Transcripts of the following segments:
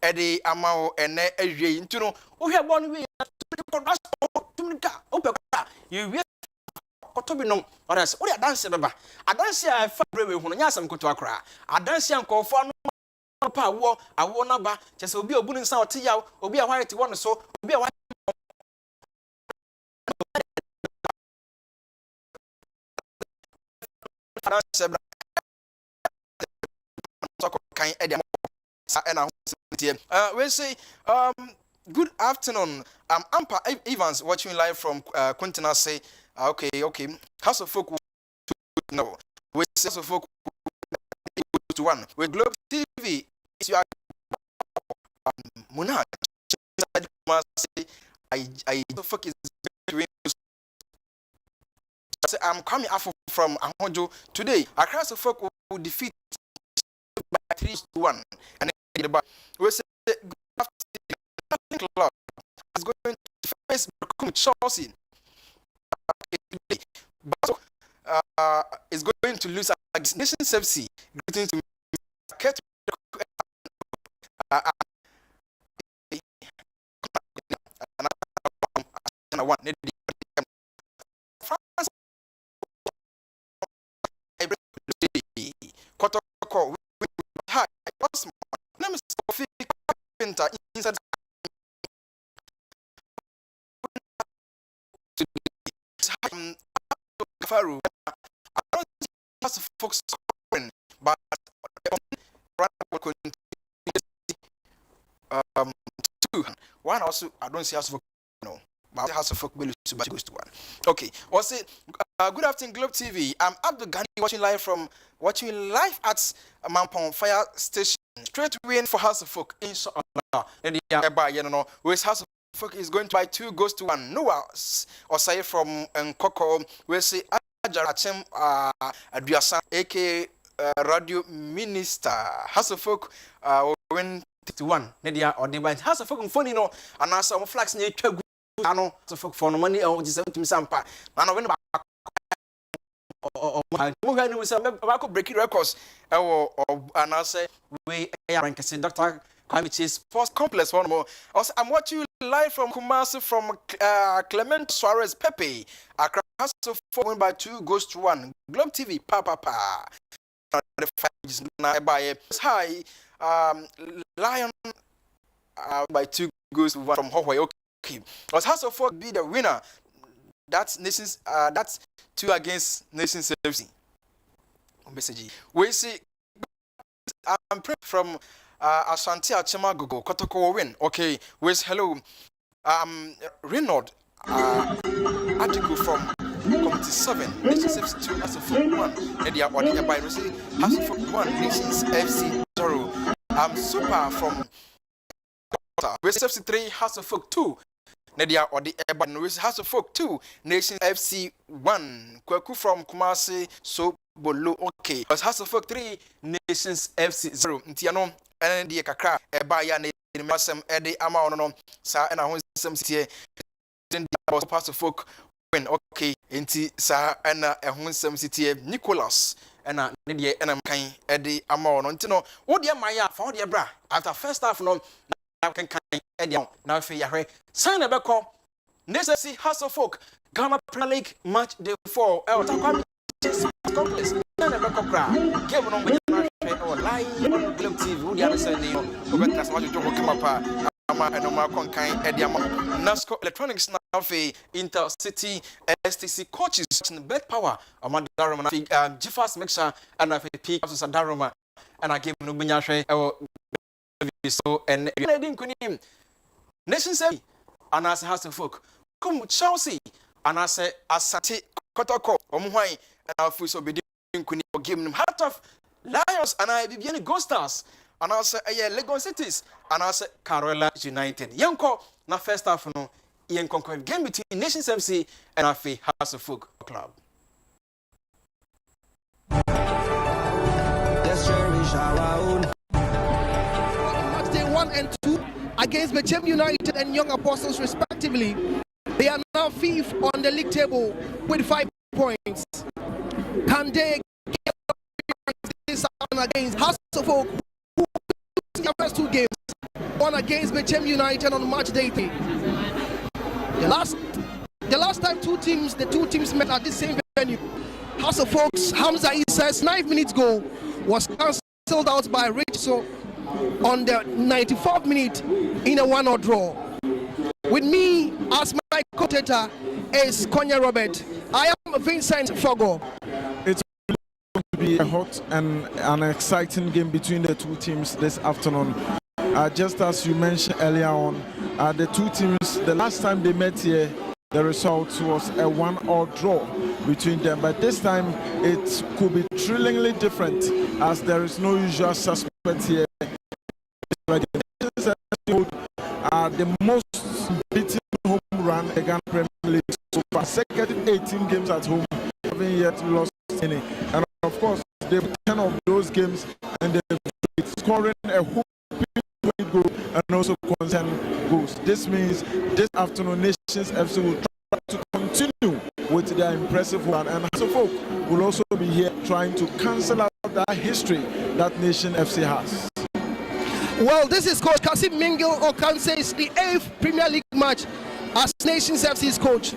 Eddie Amao and Eddie into no. We have one way to open. You will Kotobino, or as we are dancing about. I dance here, I fabric when I am going to Accra. I dance here and call for no war. I won't about just will be a bullying sound tea out, or be a white one so, be a white. We say good afternoon. I'm Ampa Evans watching live from Quintina. Say okay. House of Folk no. We say House of Folk to one. We Globe TV. You are Muna. I fuck is I'm coming up from Ahonjo today. Across the folk will defeat by 3-1. And we say club is going to face Chelsea. But is going to lose against Nations FC. Greetings to inside Faru. I don't see folks scoring, but two. One also I don't see us for no. But House of Folk will goes to one. Okay. Was it good afternoon, Globe TV. I'm Abdul Ghani watching live at Mampong Fire Station. Straight win for House of Folk, inshallah. And whereas House of Folk is going to buy 2-1. Noah Osai from Nkoko. We say Ajarachem Aduasa, aka Radio Minister. House of Folk win 1. Nedia or the House of Folk funny no, and also some flags near Chegu. I know to folk for no money or just to Sampa. And I went back. Or breaking records, and I say we are Dr. Kwame Sports Complex one more. Also, I'm watching you live from Kumasi from Clement Suarez Pepe. Across so by 2-1. Globe TV, Papa. Hi, Lion by 2-1 from Hawaii. Okay, was House of Folk be the winner? That's Nations. That's 2 against Nations FC. Message. We see. I'm from Ashanti Achemagogo. Kotoko win. Okay. Where's hello? Reynolds. Article from Committee 7. Nations FC 2 as a Folk 1. And they are ordered by Rosie. As a Folk 1. Nations FC 0. Super from West FC 3. House of Folk 2. Nadia or the Urban House of Folk 2, Nations FC 1, Kwaku from Kumasi, so Bolo, okay. But House of Folk 3, Nations FC 0, Ntiano, and the Kaka, Ebaya, Masam, Eddie Amaono, Sa and a home some city, House of Folk win, okay, Inti Sa and a home some city, Nicholas, and a Nadia and a kind Eddie Amaono, Tino, what dear Maya found your bra after first half no. Now can now for your sign a back up. Necessary House of Folk, Ghana Premier League match day 4. Complex. Sign a back up. Give on with or live on Globe TV. The other side, over that's what you do. Come up. And no more kind NASCO Electronics now for Intercity STC coaches in bed power. Amanda Daruma, Jifas Mixer, and I P. Daruma, and I gave no Binyashe. So and I didn't name Nations and as House of Folk. Come Chelsea and I say Asante Kotoko Omuhai and our food so be doing give them Heart of Lions and I be Ghost Stars and I say Lagos Cities and I say Carola United. Yanko na first half no Ian concurrent game between Nations FC and our House of Folk Club. Let's cherish our own. 1 and 2 against Bechem United and Young Apostles respectively. They are now 5th on the league table with 5 points. Can they get this against House of Folk, who their first 2 games won against Bechem United on March day 3. The last time the two teams met at the same venue, House of Folks, Hamza Issa's 9 minutes goal was cancelled out by Rachel on the 94th minute in a 1-1 draw. With me as my commentator is Konya Robert. I am Vincent Fogo. It's going to be a hot and an exciting game between the two teams this afternoon. Just as you mentioned earlier on, the two teams, the last time they met here, the result was a 1-1 draw between them. But this time it could be thrillingly different, as there is no usual suspect here. The most beaten home run in the Ghana Premier League so far. Second 18 games at home, haven't yet lost any. And of course, they've 10 of those games and they've scoring a whooping goal and also concern goals. This means this afternoon Nations FC will try to continue with their impressive run, and House of Folk will also be here trying to cancel out that history that Nation FC has. Well, this is Coach Kasim Mingil Okanse's the 8th Premier League match as Nations FC's coach.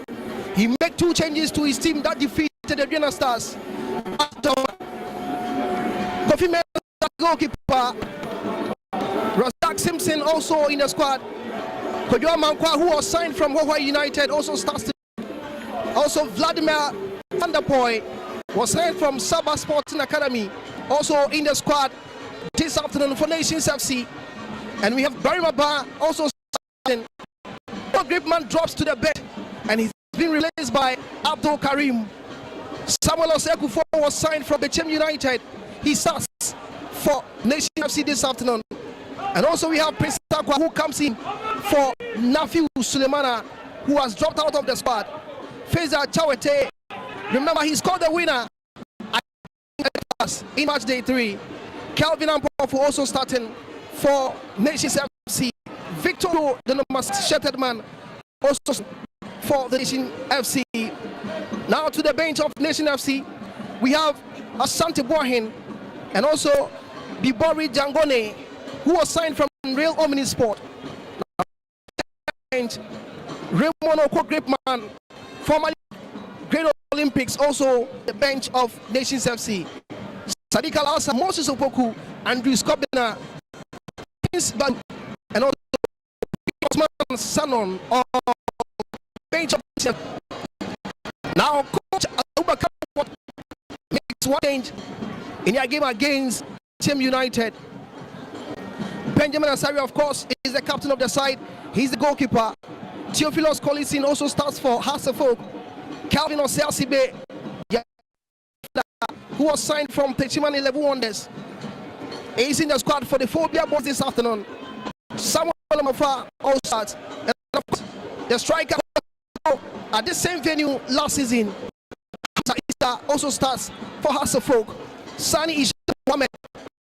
He made 2 changes to his team that defeated the Vienna Stars. Kofi Mensah, goalkeeper. Razak Simpson also in the squad. Kojo Mankwa, who was signed from Hohwa United, also starts to. Also Vladimir van der Poel was signed from Sabah Sporting Academy, also in the squad this afternoon for Nations FC. And we have Barry Maba also starting. Gripman drops to the bed and he's been replaced by Abdul Karim. Samuel Osei-Kuffour was signed from Bechem United. He starts for Nations FC this afternoon. And also we have Prince Takwa, who comes in for Nafiu Sulemana, who has dropped out of the squad. Feza Chawete, remember he scored the winner in match day 3. Calvin Ampofu also starting for Nations FC. Victor, the number shattered man, also for the Nation FC. Now to the bench of Nation FC, we have Asante Boahin and also Bibori Jangone, who was signed from Real Omnisport. And Raymond Oko Gripman, formerly Great Olympics, also the bench of Nations FC. Sadiq Al-Asa, Moses Opoku, Andrew Scobina, and also Osman Sanon on bench of. Now Coach Abubakar makes one change in their game against Team United. Benjamin Asari, of course, is the captain of the side. He's the goalkeeper. Theophilus Collison also starts for House of Folk. Calvin Osei-Asibe, who was signed from Techiman 11 Wonders, is in the squad for the Phobia Boys this afternoon. Samuel Mofa also starts. And of course, the striker at the same venue last season also starts for House of Folk. Sani Isha Mohamed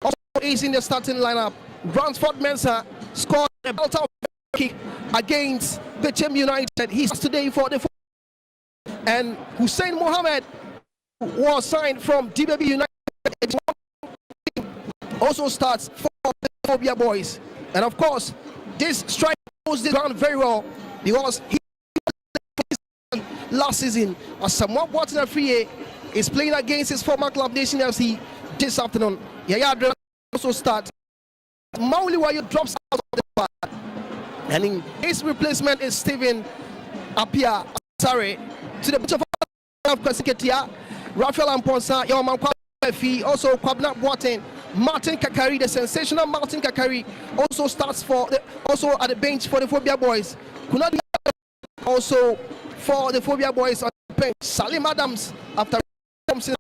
also is in the starting lineup. Ransford Mensah scored a belter kick against Bechem United. He's today for the. And Hussein Mohamed was signed from DBB United, also starts for the Phobia Boys. And of course, this striker knows the ground very well because he last season as Samuel Boateng is playing against his former club Nation FC this afternoon. Yaya Adre also starts. Mauli Wayo drops out of the park. And in his replacement is Stephen Apia. Sorry, to the bench of Kwasiketia, Rafael Amponsa, Yaman Kwafi, also Kwabna Boateng, Martin Kakari, the sensational Martin Kakari, also starts also at the bench for the Phobia Boys. Kunadi also for the Phobia Boys on the bench. Salim Adams after Thompson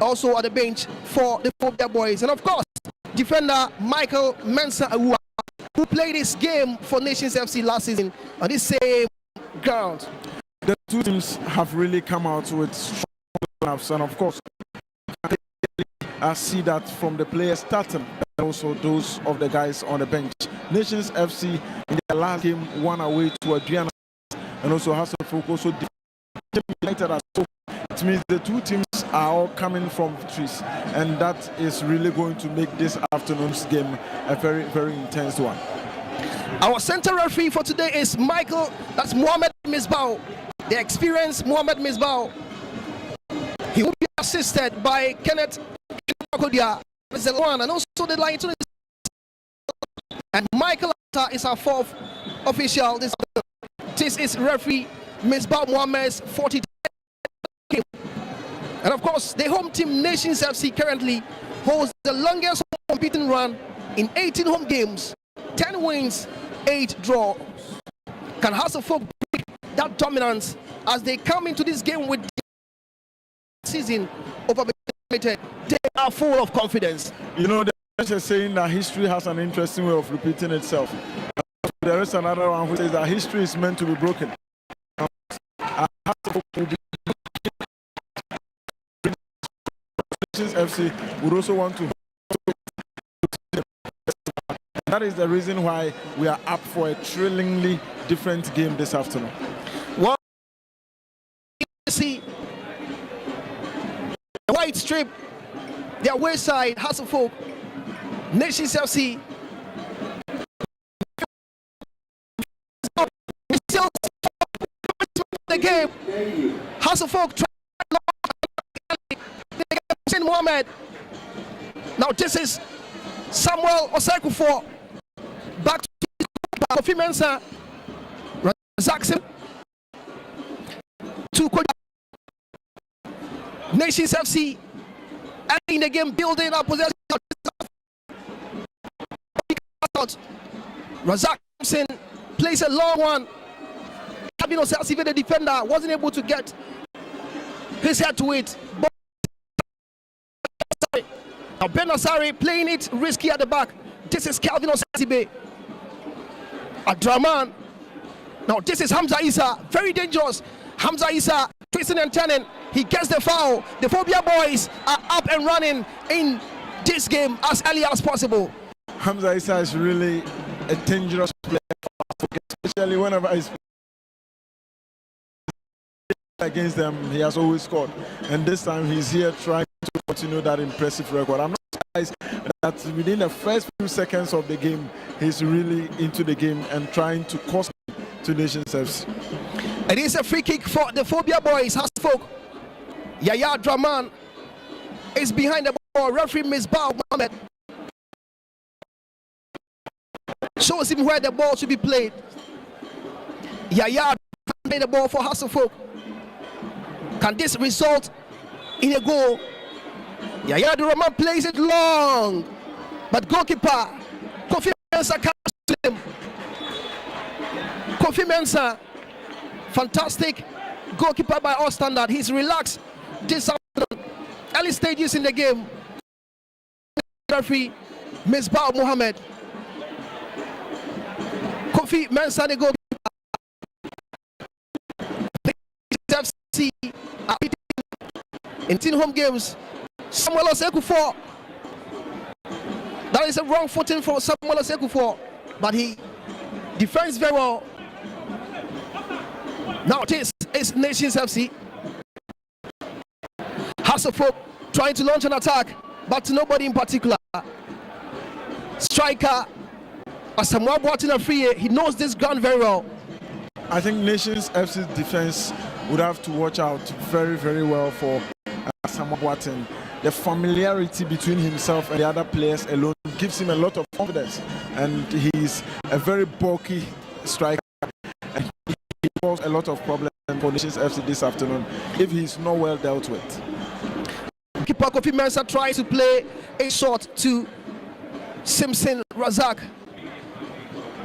also at the bench for the Phobia Boys. And of course, defender Michael Mensah, who played this game for Nations FC last season on this same ground. The two teams have really come out with strong lineups, and of course, I see that from the players starting and also those of the guys on the bench. Nations FC in their last game won away to Adriana, and also House of Folk also defeated United at home. It means the two teams are all coming from victories, and that is really going to make this afternoon's game a very, very intense one. Our center referee for today is that's Mohamed Misbah, the experienced Mohamed Misbah. He will be assisted by Kenneth Kodia, the one, and also the line to the. And Michael is our fourth official. This is referee Misbah Mohamed's 40th game. And of course, the home team Nations FC currently holds the longest competing run in 18 home games, 10 wins, 8 draws. Can Hasselfolk break that dominance as they come into this game with the season overrated? They are full of confidence. You know, there's a saying that history has an interesting way of repeating itself. There is another one who says that history is meant to be broken. FC would also want to. That is the reason why we are up for a thrillingly different game this afternoon. Well, you see the white strip, their wayside, Hasselfolk, Nations FC. Still the game. Hasselfolk try Mohamed. Now this is Samuel Osei-Kuffour. Back to Kofi Mensah. Jackson. To Nations FC. And in the game, building up possession. Razak Thompson plays a long one. Albin Osei-Kuffour, the defender, wasn't able to get his head to it. Now Ben Osari playing it risky at the back. This is Calvin Osei-Kuffour. Adraman. Now this is Hamza Issa, very dangerous. Hamza Issa twisting and turning. He gets the foul. The Phobia boys are up and running in this game as early as possible. Hamza Issa is really a dangerous player, especially whenever he's against them. He has always scored, and this time he's here trying to continue that impressive record. I'm not surprised that within the first few seconds of the game, he's really into the game and trying to cost to Nations FC. It is a free kick for the Phobia boys. Hasselfolk. Yaya Draman is behind the ball. Referee Misbah Mohamed shows him where the ball should be played. Yaya playing the ball for Hasselfolk. Can this result in a goal? Yaya Draman plays it long, but goalkeeper Kofi Mensah catches him. Kofi Mensah, fantastic goalkeeper by all standard. He's relaxed this afternoon. Early stages in the game. Referee Misbah Mohamed. Kofi Mensah, the goalkeeper. FC in 10 home games. Samuel Osei-Kuffour. That is a wrong footing for Samuel Osei-Kuffour, but he defends very well. Now this is Nations FC. Hasselfolk trying to launch an attack, but to nobody in particular. Striker Asamoah Boateng Afriyie, he knows this ground very well. I think Nations FC's defense would have to watch out very, very well for Asamoah Boateng. The familiarity between himself and the other players alone gives him a lot of confidence, and he's a very bulky striker, and he causes a lot of problems for Nations FC this afternoon if he's not well dealt with. Keeper Kofi Mensah tries to play a shot to Simpson Razak.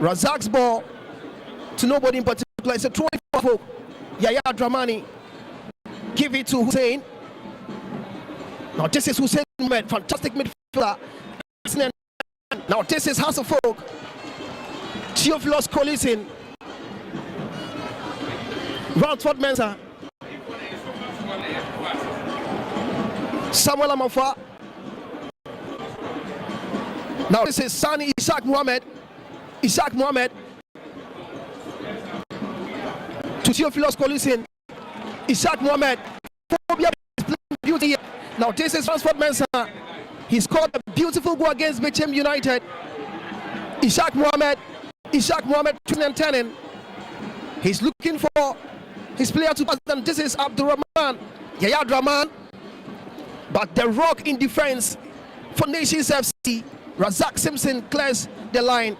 Razak's ball to nobody in particular. It's a throw for Yaya Dramani. Give it to Hussein. Now this is Hussein Mohamed, fantastic midfielder. Now this is Hasselfolk. Theophilus Collison. Rantford Mensah. Samuel Amafa. Now this is Sani Ishaq Mohamed. Ishaq Mohamed. To Theophilus Collison. Ishaq Mohamed. Phobia is playing shooting here. Now this is Ransford Mensah. He scored a beautiful goal against Bechem United. Ishaq Mohammed, 2010. He's looking for his player to pass them. This is Abdurrahman, Yaya Abdurrahman. But the rock in defense for Nations FC, Razak Simpson clears the line.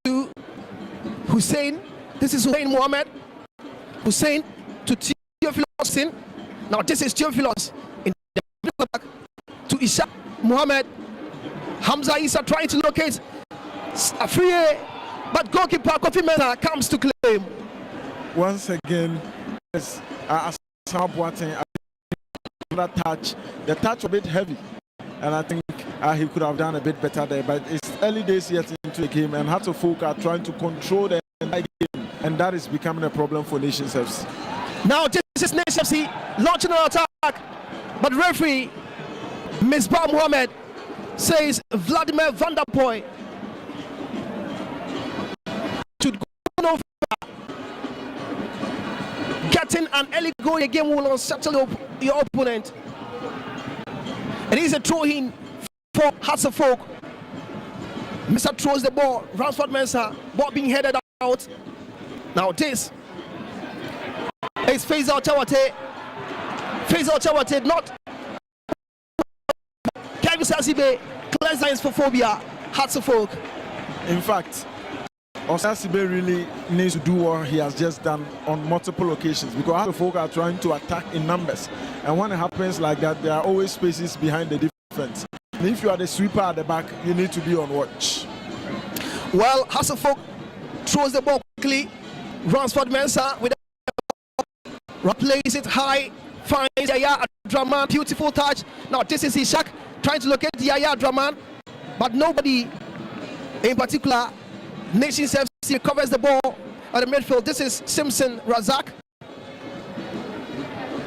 To Hussein, this is Hussein Mohammed. Hussein to Theophilus. Now this is Theophilus in the back to Ishaq Mohammed. Hamza Issa trying to locate a free, but goalkeeper Kofi Mensah comes to claim. Once again, yes, Sam Boateng, that touch, the touch a bit heavy, and I think he could have done a bit better there. But it's early days yet into the game, and Hearts of Oak are trying to control the entire game, and that is becoming a problem for Nations FC. Now this is Nations FC launching an attack, but referee Misbah Mohammed says Vladimir van der Poel should go over. Getting an early goal in the game will unsettle your opponent. It is a throw-in for Hearts of Oak. Mensah throws the ball. Ransford Mensah, ball being headed out. Now this is Faisal Chawate. Faisal Chawate, not Kevin Sasibe, clears lines for Phobia. Hearts of Oak. In fact, Osasibe really needs to do what he has just done on multiple occasions, because Hearts of Oak are trying to attack in numbers, and when it happens like that, there are always spaces behind the defense. And if you are the sweeper at the back, you need to be on watch. Well, Hearts of Oak throws the ball quickly. Ransford Mensah with replays it high, finds Yaya Abdurrahman, beautiful touch. Now this is Ishaq trying to locate Yaya Abdurrahman, but nobody in particular. Nations FC covers the ball at the midfield. This is Simpson Razak.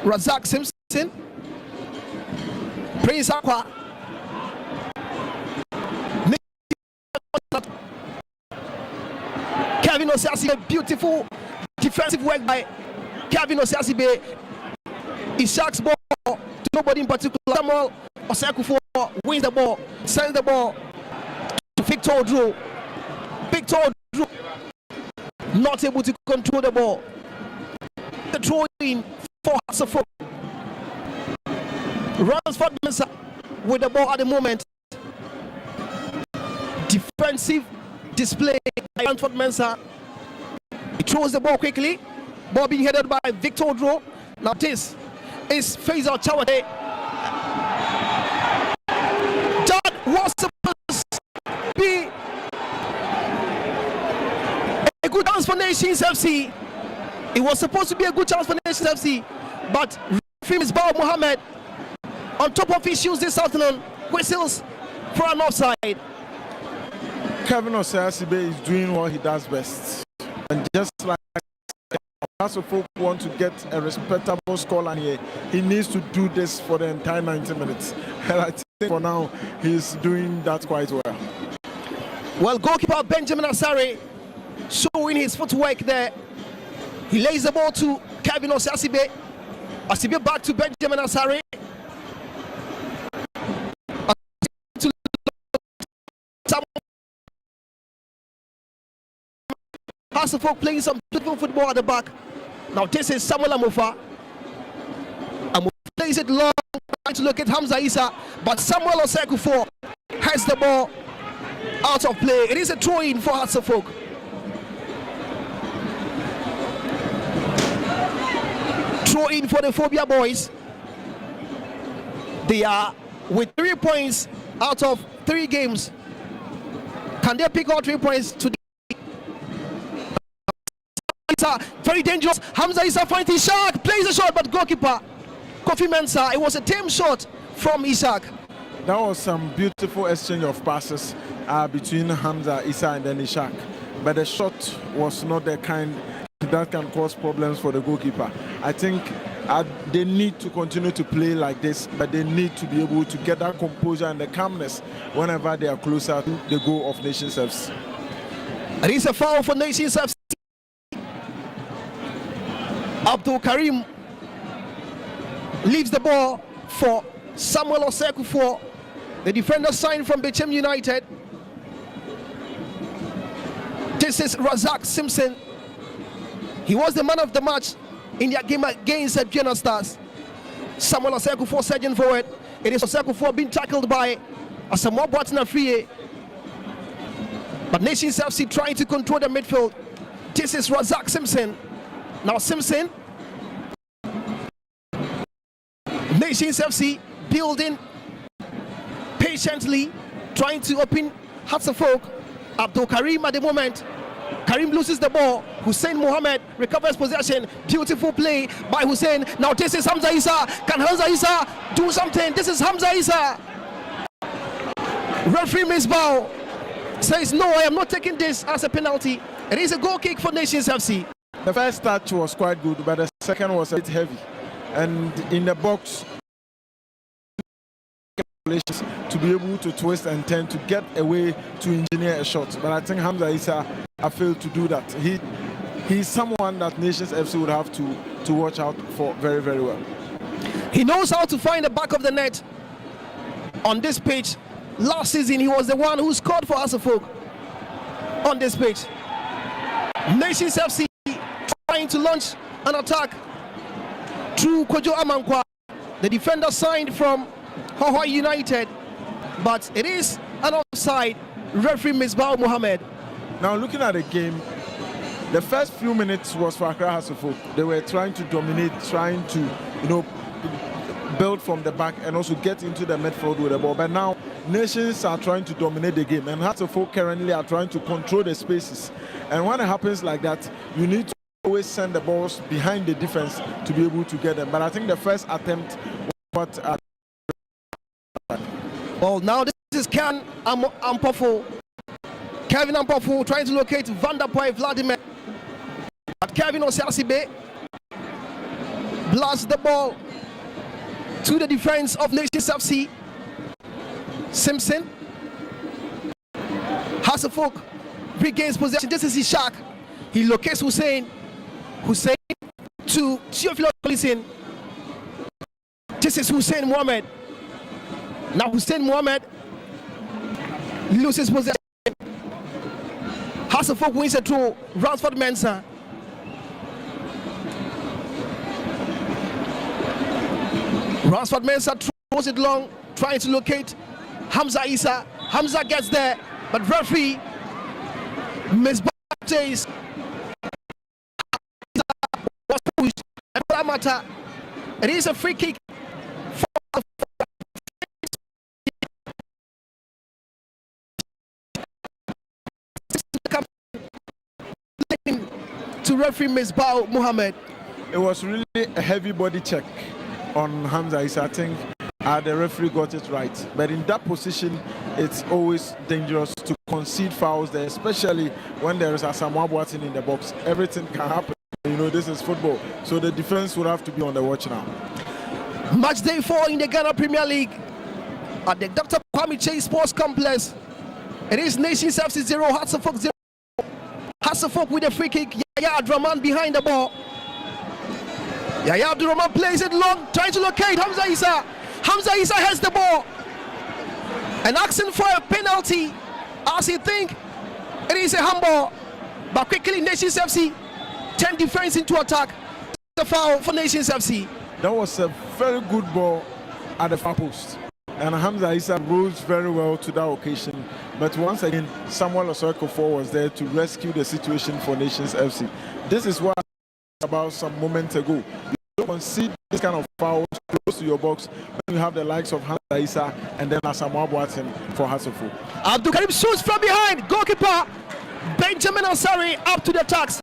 Razak Simpson. Prince Aqua. Kevin Osasibe, beautiful defensive work by Kevin Osasibe. Ishaq's ball to nobody in particular. Samuel Osakufo wins the ball, sends the ball to Victor Odro. Victor Odro not able to control the ball. The throw in for Hearts of Oak. Ransford Mensah with the ball at the moment. Defensive display by Ransford Mensah. He throws the ball quickly. Ball being headed by Victor Odro. Now this is Faisal Chawate. That was supposed to be a good chance for Nations FC. It was supposed to be a good chance for Nations FC, but referee Misbah Mohammed, on top of issues this afternoon, whistles for an offside. Kevin Osasibe is doing what he does best, and just like Hearts of Oak want to get a respectable scoreline here, he needs to do this for the entire 90 minutes. And I think for now, he's doing that quite well. Well, goalkeeper Benjamin Asare showing his footwork there. He lays the ball to Kevin Osasibe. Asibe back to Benjamin Asare. Hearts of Oak playing some beautiful football at the back. Now this is Samuel Amofa. Amofa plays it long, trying to look at Hamza Issa, but Samuel Osakufo has the ball out of play. It is a throw-in for Hearts of Oak. Throw-in for the Phobia boys. They are with 3 points out of 3 games. Can they pick out 3 points today? Very dangerous. Hamza Issa finds Ishaq, plays the shot, but goalkeeper Kofi Mensah. It was a tame shot from Ishaq. That was some beautiful exchange of passes between Hamza Issa and then Ishaq, but the shot was not the kind that can cause problems for the goalkeeper. I think they need to continue to play like this, but they need to be able to get that composure and the calmness whenever they are closer to the goal of Nations FC. It is a foul for Nations FC. Abdul Karim leaves the ball for Samuel Osei-Kuffour, the defender signed from Bechem United. This is Razak Simpson. He was the man of the match in their game against Vienna Stars. Samuel Osei-Kuffour surging forward. It is Osei-Kuffour being tackled by Asamoah Boateng-Afriyie. But Nations FC trying to control the midfield. This is Razak Simpson. Now Simpson. Nations FC building patiently, trying to open Hearts of Oak. Abdul Karim at the moment. Karim loses the ball. Hussein Mohammed recovers possession. Beautiful play by Hussein. Now this is Hamza Issa. Can Hamza Issa do something? This is Hamza Issa. Referee Misbah says no, I am not taking this as a penalty. It is a goal kick for Nations FC. The first touch was quite good, but the second was a bit heavy. And in the box, to be able to twist and turn to get away to engineer a shot. But I think Hamza Issa failed to do that. He's someone that Nations FC would have to watch out for very, very well. He knows how to find the back of the net on this pitch. Last season, he was the one who scored for Hearts of Oak on this pitch. Nations FC trying to launch an attack through Kojo Amankwa, the defender signed from Hohoi United, but it is an offside. Referee Misbah Mohammed. Now looking at the game, the first few minutes was for Accra Hearts of Oak. They were trying to dominate, trying to, build from the back and also get into the midfield with the ball. But now Nations are trying to dominate the game, and Hearts of Oak currently are trying to control the spaces. And when it happens like that, you need to always send the balls behind the defense to be able to get them. But I think the first attempt was what. Well, now this is Kevin Ampofo. Kevin Ampofo trying to locate Van der Poel Vladimir. But Kevin Osiasibe blasts the ball to the defense of Nations FC. Simpson. Hearts of Oak regains possession. This is Ishak. He locates Hussein. Hussein to Theophilo Collison. This is Hussein Mohammed. Now Hussein Mohammed loses possession. Hearts of Oak wins it through Ransford Mensah. Ransford Mensah throws it long, trying to locate Hamza Issa. Hamza gets there, but referee Misbah says was pushed. And for that matter, it is a free kick to referee Misbah Mohammed. It was really a heavy body check on Hamza Issa. I think the referee got it right. But in that position, it's always dangerous to concede fouls there, especially when there is a Asamoah Boateng in the box. Everything can happen. This is football. So the defense will have to be on the watch now. Match day 4 in the Ghana Premier League at the Dr. Kwame Chase Sports Complex. It is Nations FC 0, Hearts of Oak 0. Hearts of Oak with a free kick. Yaya Abdurrahman behind the ball. Yaya Abdurrahman plays it long, trying to locate Hamza Issa. Hamza Issa has the ball and asking for a penalty, as he think it is a handball. But quickly Nations FC turn defense into attack. The foul for Nations FC. That was a very good ball at the far post, and Hamza Issa rose very well to that occasion. But once again, Samuel Osei-Kuffour was there to rescue the situation for Nations FC. This is what about some moments ago. You don't concede this kind of fouls close to your box when you have the likes of Hamza Issa and then Asamoah Boateng for Hearts of Oak. Abdul Karim shoots from behind. Goalkeeper Benjamin Ansari up to the attacks.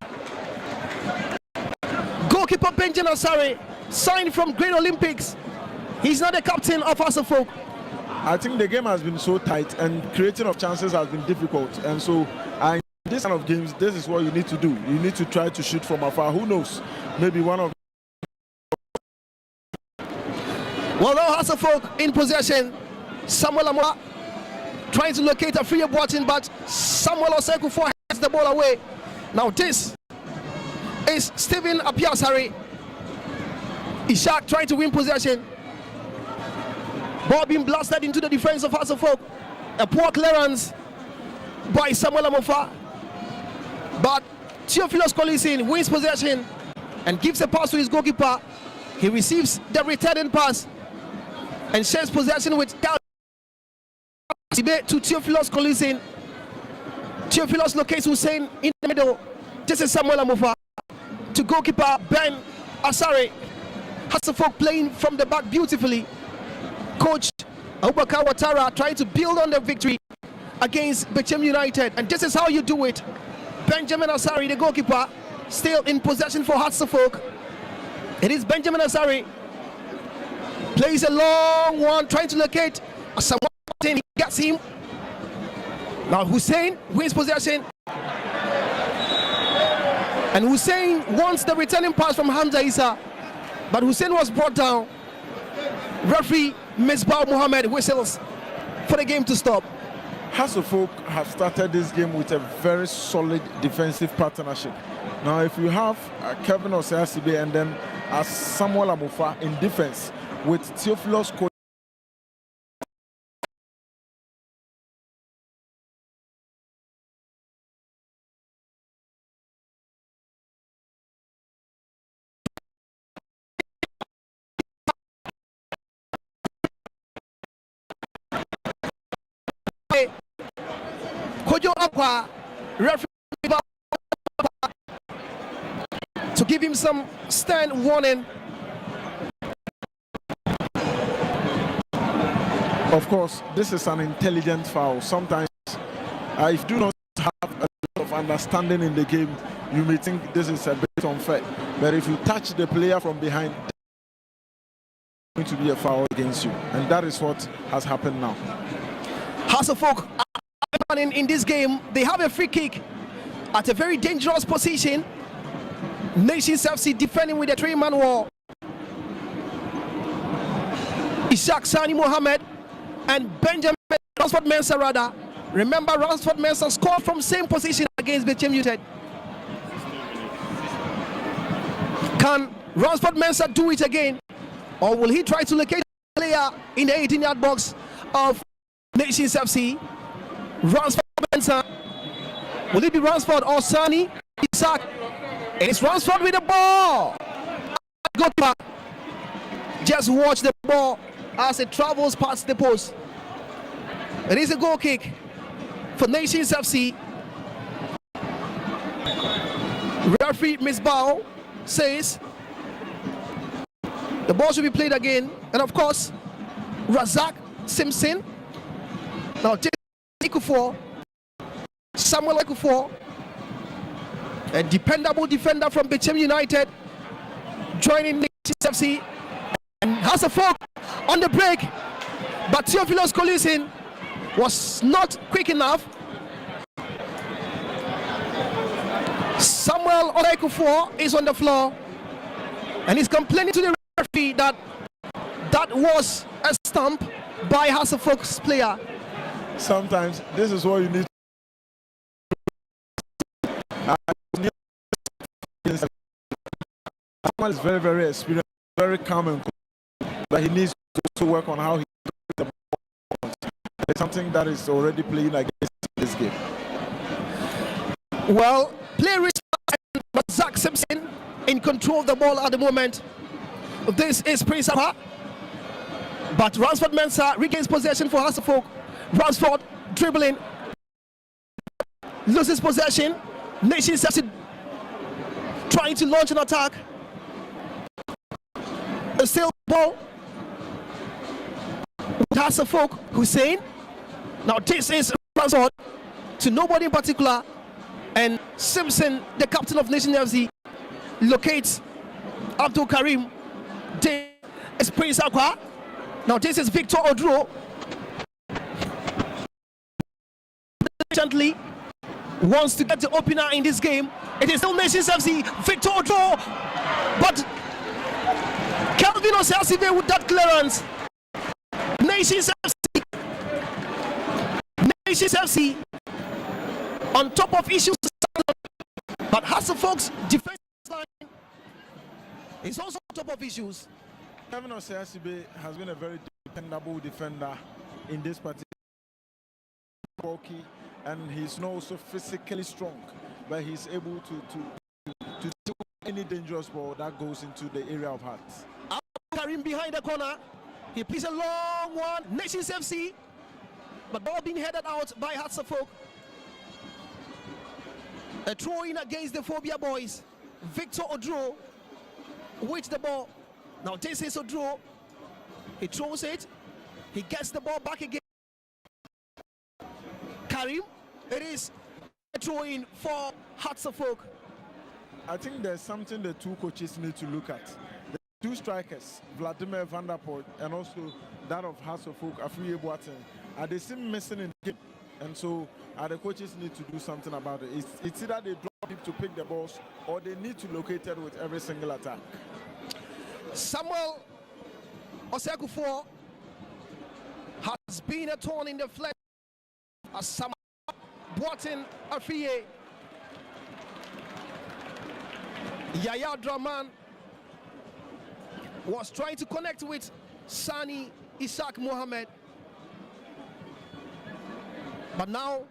Goalkeeper Benjamin Ansari, signed from Great Olympics. He's not the captain of Hearts of Oak. I think the game has been so tight and creating of chances has been difficult. And so in this kind of games, this is what you need to do. You need to try to shoot from afar. Who knows? Maybe one of... Well, now Hearts of Oak in possession. Samuel Amoah trying to locate a free Boateng, but Samuel Osei-Kuffour has the ball away. Now this is Stephen Apiasari. Ishak trying to win possession. Ball being blasted into the defense of Hasselhoff. A poor clearance by Samuel Amofa. But Theophilus Collison wins possession and gives a pass to his goalkeeper. He receives the returning pass and shares possession with to Theophilus Collison. Theophilus locates Hussein in the middle. This is Samuel Amofa to goalkeeper Ben Asare. Hasselhoff playing from the back beautifully. Coach Abubakar Ouattara trying to build on the victory against Bechem United, and this is how you do it. Benjamin Asare, the goalkeeper, still in possession for Hasselhoff. It is Benjamin Asare. Plays a long one, trying to locate Asamoah. He gets him. Now Hussein wins possession. And Hussein wants the returning pass from Hamza Issa. But Hussein was brought down. Referee Misbah Mohammed whistles for the game to stop. Hasselhoff have started this game with a very solid defensive partnership. Now, if you have Kevin Osei-Asibe and then Samuel Amofa in defense with Theophilus Kojo Akwa, referee to give him some stern warning. Of course, this is an intelligent foul. Sometimes, if you do not have a lot of understanding in the game, you may think this is a bit unfair. But if you touch the player from behind, it's going to be a foul against you. And that is what has happened now. Hasselhoff in this game, they have a free kick at a very dangerous position. Nations FC defending with a 3-man wall. Ishak Sani Mohammed and Benjamin Ransford Mensah rather. Remember, Ransford Mensah scored from same position against Bechem United. Can Ransford Mensah do it again? Or will he try to locate the player in the 18-yard box of Nations FC? Ransford Mensah. Will it be Ransford or Sani? Ishak. It's Ransford with the ball. Goalkeeper. Just watch the ball as it travels past the post. It is a goal kick for Nations FC. Referee Misbah says the ball should be played again. And of course, Razak Simpson. Now, Ekufor, Samuel Ekufor, a dependable defender from Bechem United, joining Nations FC. And Hasselhoff on the break, but Theophilus Collison was not quick enough. Samuel Ekufor is on the floor and he's complaining to the referee that that was a stump by Hasselhoff's player. Sometimes this is what you need. Samuel is very, very experienced, very calm and cool, but he needs to work on how he the ball. It's something that is already playing against this game. Well, play rich and Zach Simpson in control of the ball at the moment. This is Prince Akwa, but Ransford Mensah regains possession for Hasselhoff. Ransford dribbling, loses possession. Nations FC trying to launch an attack. A still ball. Hasselhoff, Hussein. Now this is Ransford to nobody in particular, and Simpson, the captain of Nations FC, locates Abdul Karim. This is Prince Akwa. Now this is Victor Odro. Gently wants to get the opener in this game. It is still Nations FC. Victor Odro, but Kelvin Osei-Asibe with that clearance. Nations FC on top of issues, but Hasselhoff's defense line He's also on top of issues. Kevin Osiasibe has been a very dependable defender in this particular bulky, and he's not also physically strong, but he's able to do any dangerous ball that goes into the area of Hearts. Karim behind the corner. He plays a long one. Nations FC. But ball being headed out by Hearts of Oak. A throw in against the Phobia boys. Victor Odro with the ball. Now this is Odro. He throws it. He gets the ball back again. Karim. It is a throw in for Hearts of Oak. I think there's something the two coaches need to look at. The two strikers, Vladimir Van der Poel and also that of Hearts of Oak, Afriye Boateng, they seem missing in the game. And so the coaches need to do something about it. It's either they drop it to pick the balls or they need to locate it with every single attack. Samuel Osei-Kuffour has been a thorn in the flesh as Samuel Boateng Afriye. Yaya Draman was trying to connect with Sani Isaac Mohammed. But now,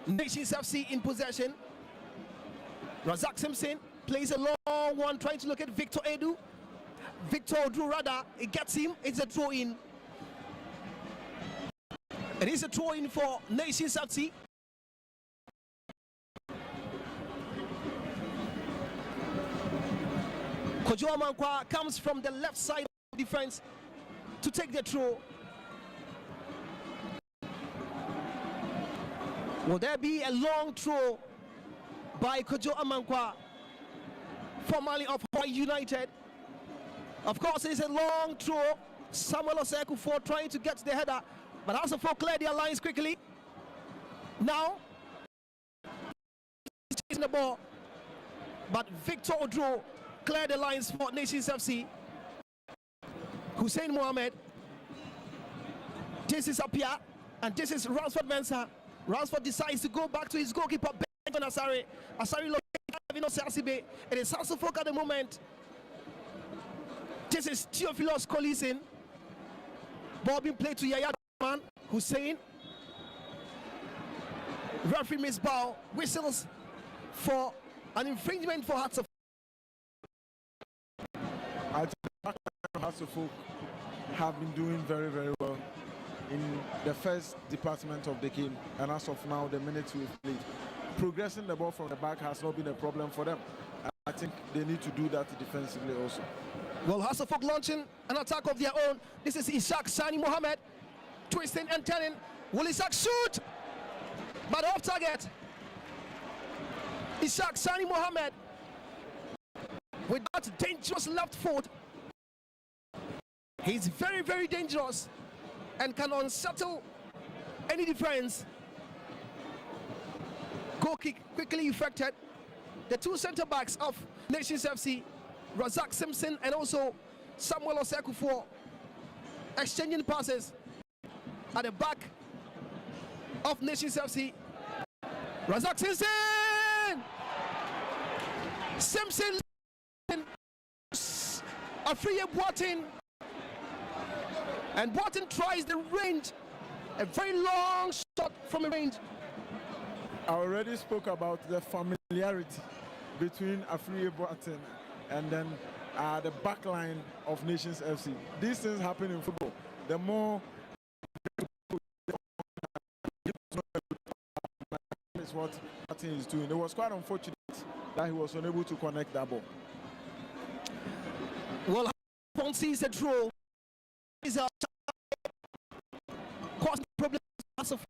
Nations FC in possession. Razak Simpson plays a long one, trying to look at Victor Edu. Victor Odro rather, it gets him. It's a throw in. It is a throw in for Nations FC. Kojo Amankwa comes from the left side of the defense to take the throw. Will there be a long throw by Kojo Amankwa, formerly of Hawaii United? Of course, it is a long throw. Samuel Osei-Kuffour trying to get the header, but also for clear their lines quickly. Now, he's chasing the ball, but Victor Odro clear the lines for Nations FC. Hussein Mohammed. This is Apia, and this is Ransford Mensah. Ransford decides to go back to his goalkeeper, Benjamin Asare. Asare located Osiasibe. It is Hearts of Oak at the moment. This is Theophilus Collison. Ball being played to Yaya Man Hussein. Referee Misbah whistles for an infringement for Hearts of Oak. I think Hearts of Oak have been doing very, very well in the first department of the game, and as of now, the minutes we've played, progressing the ball from the back has not been a problem for them. And I think they need to do that defensively also. Well, Hearts of Oak launching an attack of their own. This is Ishaq Sani Mohammed twisting and turning. Will Ishaq shoot? But off target. Ishaq Sani Mohammed with that dangerous left foot. He's very, very dangerous and can unsettle any defense. Goal kick quickly effected. The two center backs of Nations FC, Razak Simpson and also Samuel Osei-Kuffour, exchanging passes at the back of Nations FC. Razak Simpson! Simpson! Afriye Boateng. And Boateng tries the range, a very long shot from a range. I already spoke about the familiarity between Afriye Boateng and then the back line of Nations FC. These things happen in football. The more is what Boateng is doing. It was quite unfortunate that he was unable to connect that ball. Well, Ponsi is a draw. Is a causing problems of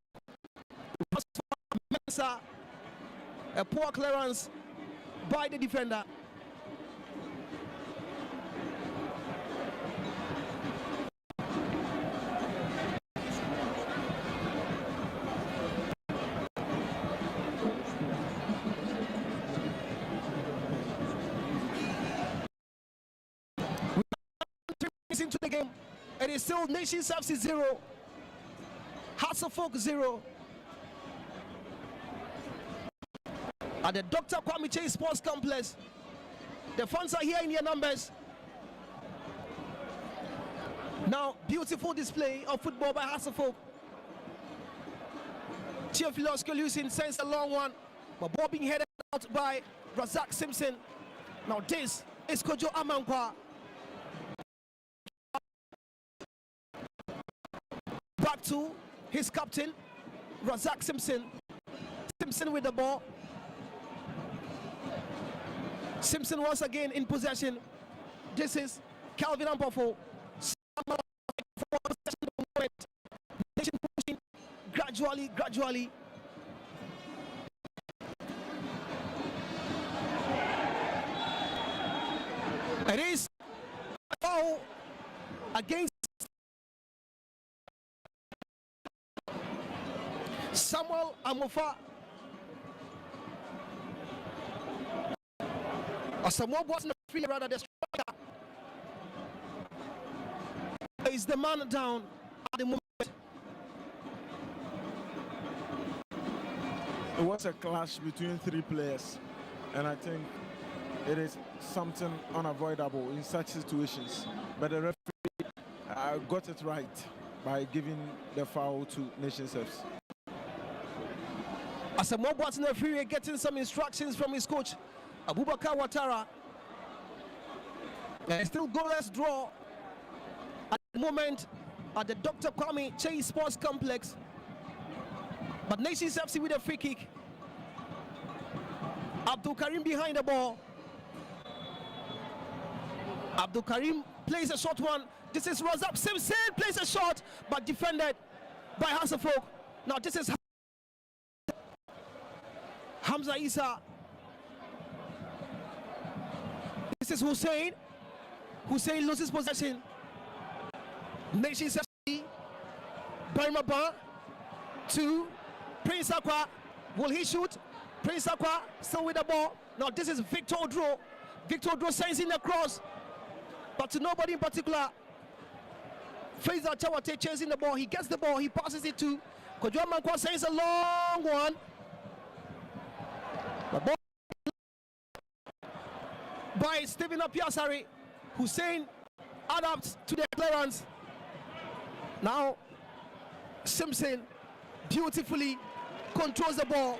a poor clearance by the defender. Into the game, it is still Nations FC 0, Hearts of Oak 0 at the Dr. Kwame Chase Sports Complex. The fans are here in their numbers. Now, beautiful display of football by Hasselhoff. Theophilus Kalusin sends a long one, but ball being headed out by Razak Simpson. Now this is Kojo Amankwa. Back to his captain, Razak Simpson. Simpson with the ball. Simpson once again in possession. This is Calvin Ampofo. Gradually. It is a foul against Samuel Amofa. Samuel wasn't free, rather the striker is the man down at the moment. It was a clash between three players, and I think it is something unavoidable in such situations. But the referee got it right by giving the foul to Nations FC. Asamoah Boateng referee getting some instructions from his coach, Abubakar Ouattara. And still goalless draw at the moment at the Dr. Kwame Chase Sports Complex. But Nations FC with a free kick. Abdul Karim behind the ball. Abdul Karim plays a short one. This is Razak Simpson plays a shot, but defended by Hasselhoff. Now this is Hamza Isa. This is Hussein. Hussein loses possession. Nations FC. Barmaba to Prince Aqua. Will he shoot? Prince Aqua still with the ball. Now this is Victor Odro. Victor Odro sends in the cross, but to nobody in particular. Faisal Chawate chasing the ball. He gets the ball. He passes it to Kojo Amankwa. Sends a long one. The ball by Stephen Apiasari. Hussein adapts to the clearance. Now Simpson beautifully controls the ball.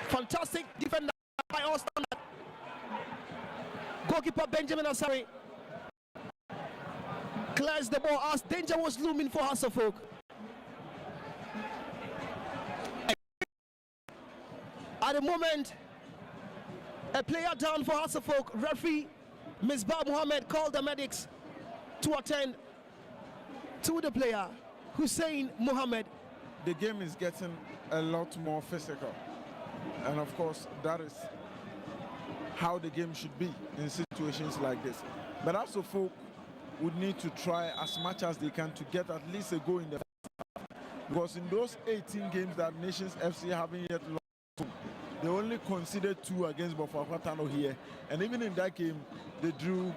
Fantastic defender by all standard. Goalkeeper Benjamin Asari clears the ball as danger was looming for Hasselhoff. At the moment, a player down for Hasselhoff. Referee Misbah Mohammed called the medics to attend to the player, Hussein Mohammed. The game is getting a lot more physical, and of course that is how the game should be in situations like this. But Hasselhoff would need to try as much as they can to get at least a goal in the first half, because in those 18 games that Nations FC haven't yet lost, they only conceded 2 against Bofoakwa here, and even in that game they drew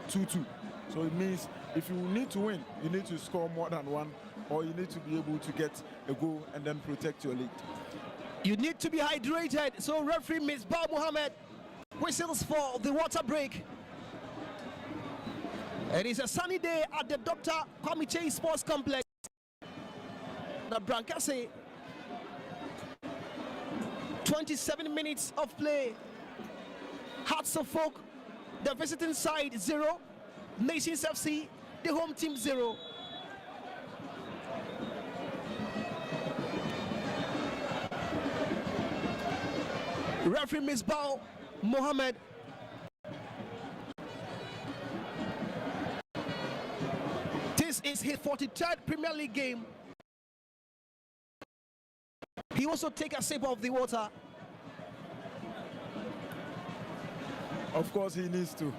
2-2. So it means if you need to win, you need to score more than 1, or you need to be able to get a goal and then protect your lead. You need to be hydrated. So referee Misbah Mohammed whistles for the water break. It is a sunny day at the Dr. Kwame Chase Sports Complex. The Brankase, 27 minutes of play. Hasselhoff, the visiting side 0. Nations FC, the home team 0. Referee Misbah Mohammed. This is his 43rd Premier League game. He also take a sip of the water. Of course he needs to.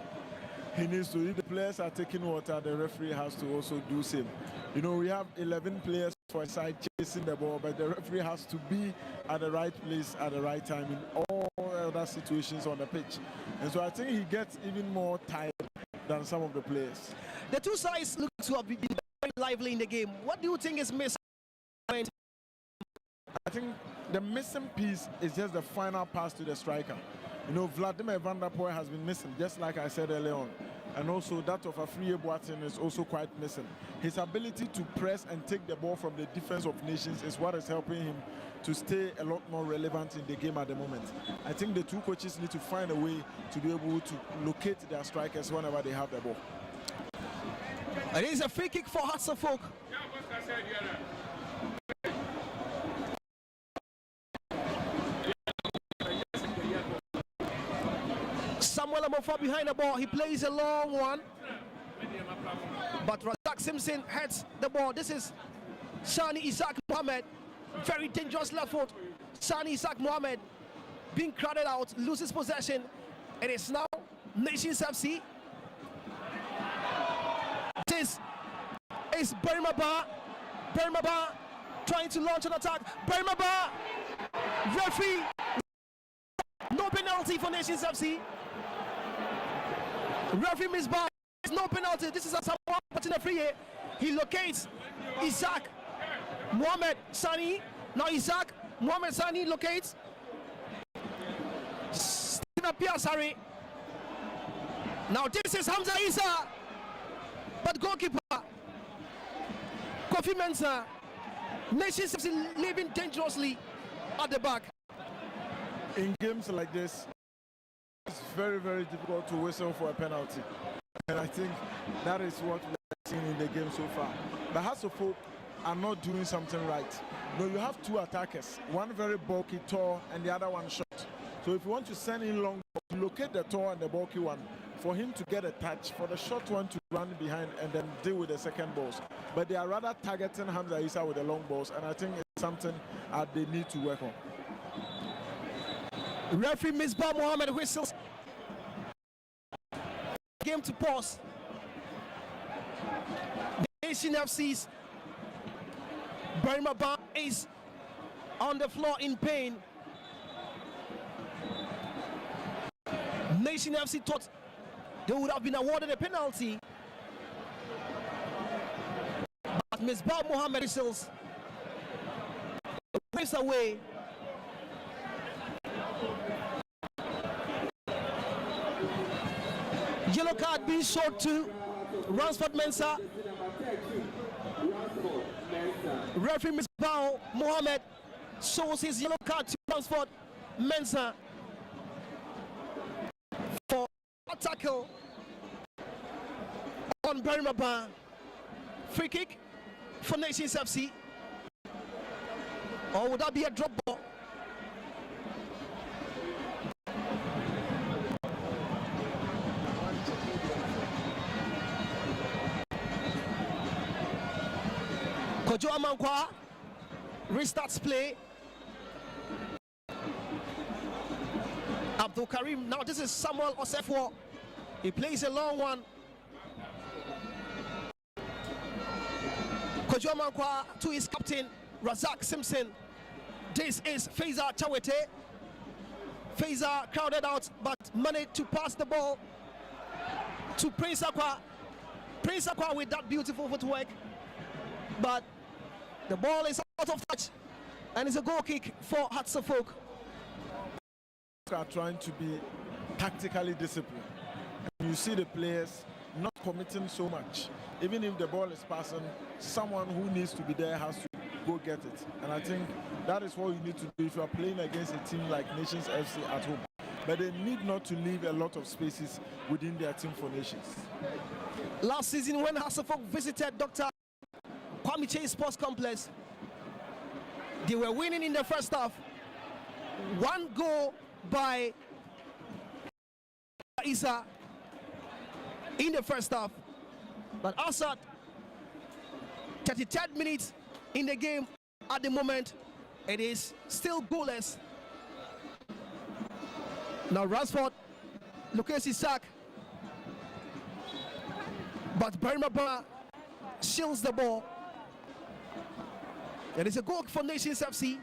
He needs to. If the players are taking water, the referee has to also do same. You know, we have 11 players for a side chasing the ball, but the referee has to be at the right place at the right time in all other situations on the pitch. And so I think he gets even more tired than some of the players. The two sides look to have been very lively in the game. What do you think is missing? I think the missing piece is just the final pass to the striker. You know, Vladimir Van der Poel has been missing, just like I said earlier on. And also that of Afriye Boateng is also quite missing. His ability to press and take the ball from the defense of nations is what is helping him to stay a lot more relevant in the game at the moment. I think the two coaches need to find a way to be able to locate their strikers whenever they have the ball. It is a free kick for Hearts of Oak. Samuel Amofa behind the ball. He plays a long one. But Razak Simpson heads the ball. This is Sani Isaac Mohammed. Very dangerous left foot. Sani Isaac Mohammed being crowded out, loses possession. It is now Nations FC. This is Berimaba. Berimaba trying to launch an attack. Berimaba. Referee. No penalty for Nations FC. Referee Misbah. No penalty. This is a Samuel Patinafriye. He locates Isaac Mohamed Sani. Now Isaac Mohamed Sani locates Stina Piasari. Now this is Hamza Isa. But goalkeeper Kofi Mensah. Nations FC living dangerously at the back. In games like this, it's very, very difficult to whistle for a penalty. And I think that is what we have seen in the game so far. The Hearts of Oak are not doing something right. No, you have two attackers, one very bulky, tall, and the other one short. So if you want to send in long, locate the tall and the bulky one, for him to get a touch, for the short one to run behind and then deal with the second balls. But they are rather targeting Hamza Isa with the long balls, and I think it's something they need to work on. Referee Misbah Mohammed whistles. Game to pause. Nation FC's Berimaba is on the floor in pain. Nation FC thought they would have been awarded a penalty. But Misbah Mohammed whistles. Waves away. Yellow card being showed to Ransford Mensah. Referee Misbah Mohammed shows his yellow card to Ransford Mensah for a tackle on Berimaba. Free kick for Nations FC. Or would that be a drop ball? Kojo Amankwa restarts play. Abdul Karim. Now this is Samuel Osefo. He plays a long one. Kojo Amankwa to his captain Razak Simpson. This is Faisal Chawete. Faisal crowded out but managed to pass the ball to Prince Akwa. Prince Akwa with that beautiful footwork, but the ball is out of touch and it's a goal kick for Hearts of Oak. Are trying to be tactically disciplined. And you see the players not committing so much. Even if the ball is passing, someone who needs to be there has to go get it. And I think that is what you need to do if you are playing against a team like Nations FC at home. But they need not to leave a lot of spaces within their team for Nations. Last season when Hearts of Oak visited Dr. Kwame Chase Sports Complex, they were winning in the first half. One goal by Isa in the first half. But Assad, 33rd minute in the game at the moment, it is still goalless. Now Ransford, Lucas Isaac, but Berimaba shields the ball. There is a goal for Nations FC.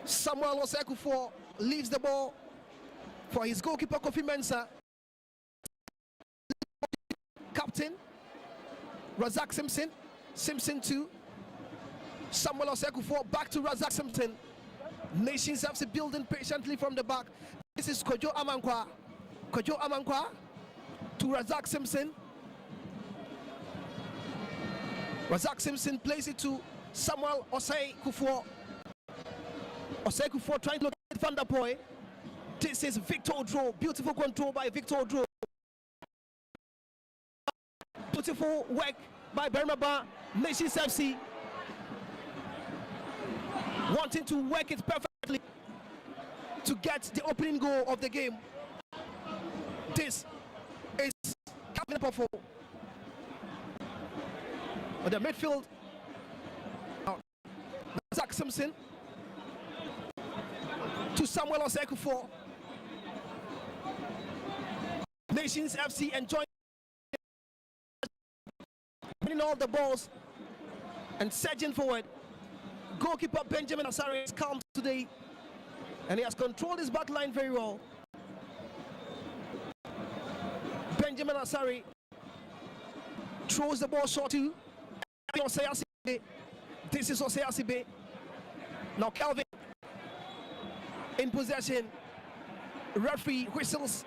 Samuel Osekufor leaves the ball for his goalkeeper Kofi Mensah. Captain Razak Simpson. Simpson to Samuel Osekufor, back to Razak Simpson. Nations FC building patiently from the back. This is Kojo Amankwa. Kojo Amankwa to Razak Simpson. Razak Simpson plays it to Samuel Osei Kufuor. Osei Kufuor trying to locate Van der Poel. This is Victor Odro. Beautiful control by Victor Odro. Beautiful work by Bernaba. Nations FC wanting to work it perfectly to get the opening goal of the game. This is Calvin Apofo. On the midfield, Zach Simpson to Samuel Osei Kufuor. Nations FC enjoying winning all the balls and surging forward. Goalkeeper Benjamin Asare is calm today and he has controlled his back line very well. Benjamin Asare throws the ball short to Osei Asibe. This is Osei Asibe. Now Calvin in possession. Referee whistles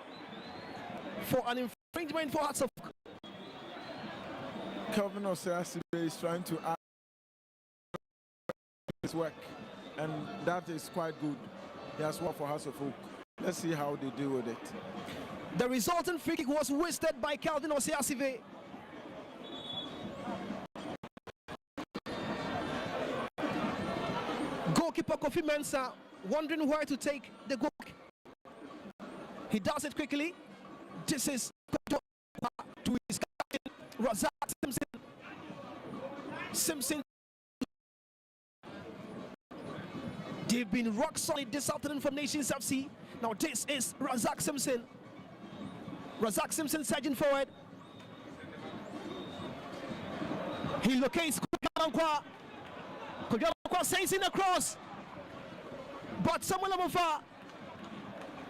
for an infringement for Hearts of Oak. Calvin Osei Asibe is trying to add his work, and that is quite good. He has worked for Hearts of Oak. Let's see how they deal with it. The resultant free kick was wasted by Calvin Osei Asibe. Goalkeeper Kofi Mensah wondering where to take the goal. He does it quickly. This is to his captain, Razak Simpson. Simpson. They've been rock solid this afternoon for Nations FC. Now this is Razak Simpson. Razak Simpson surging forward. He locates Kojo Amankwa sends in across. But Samuel Amofa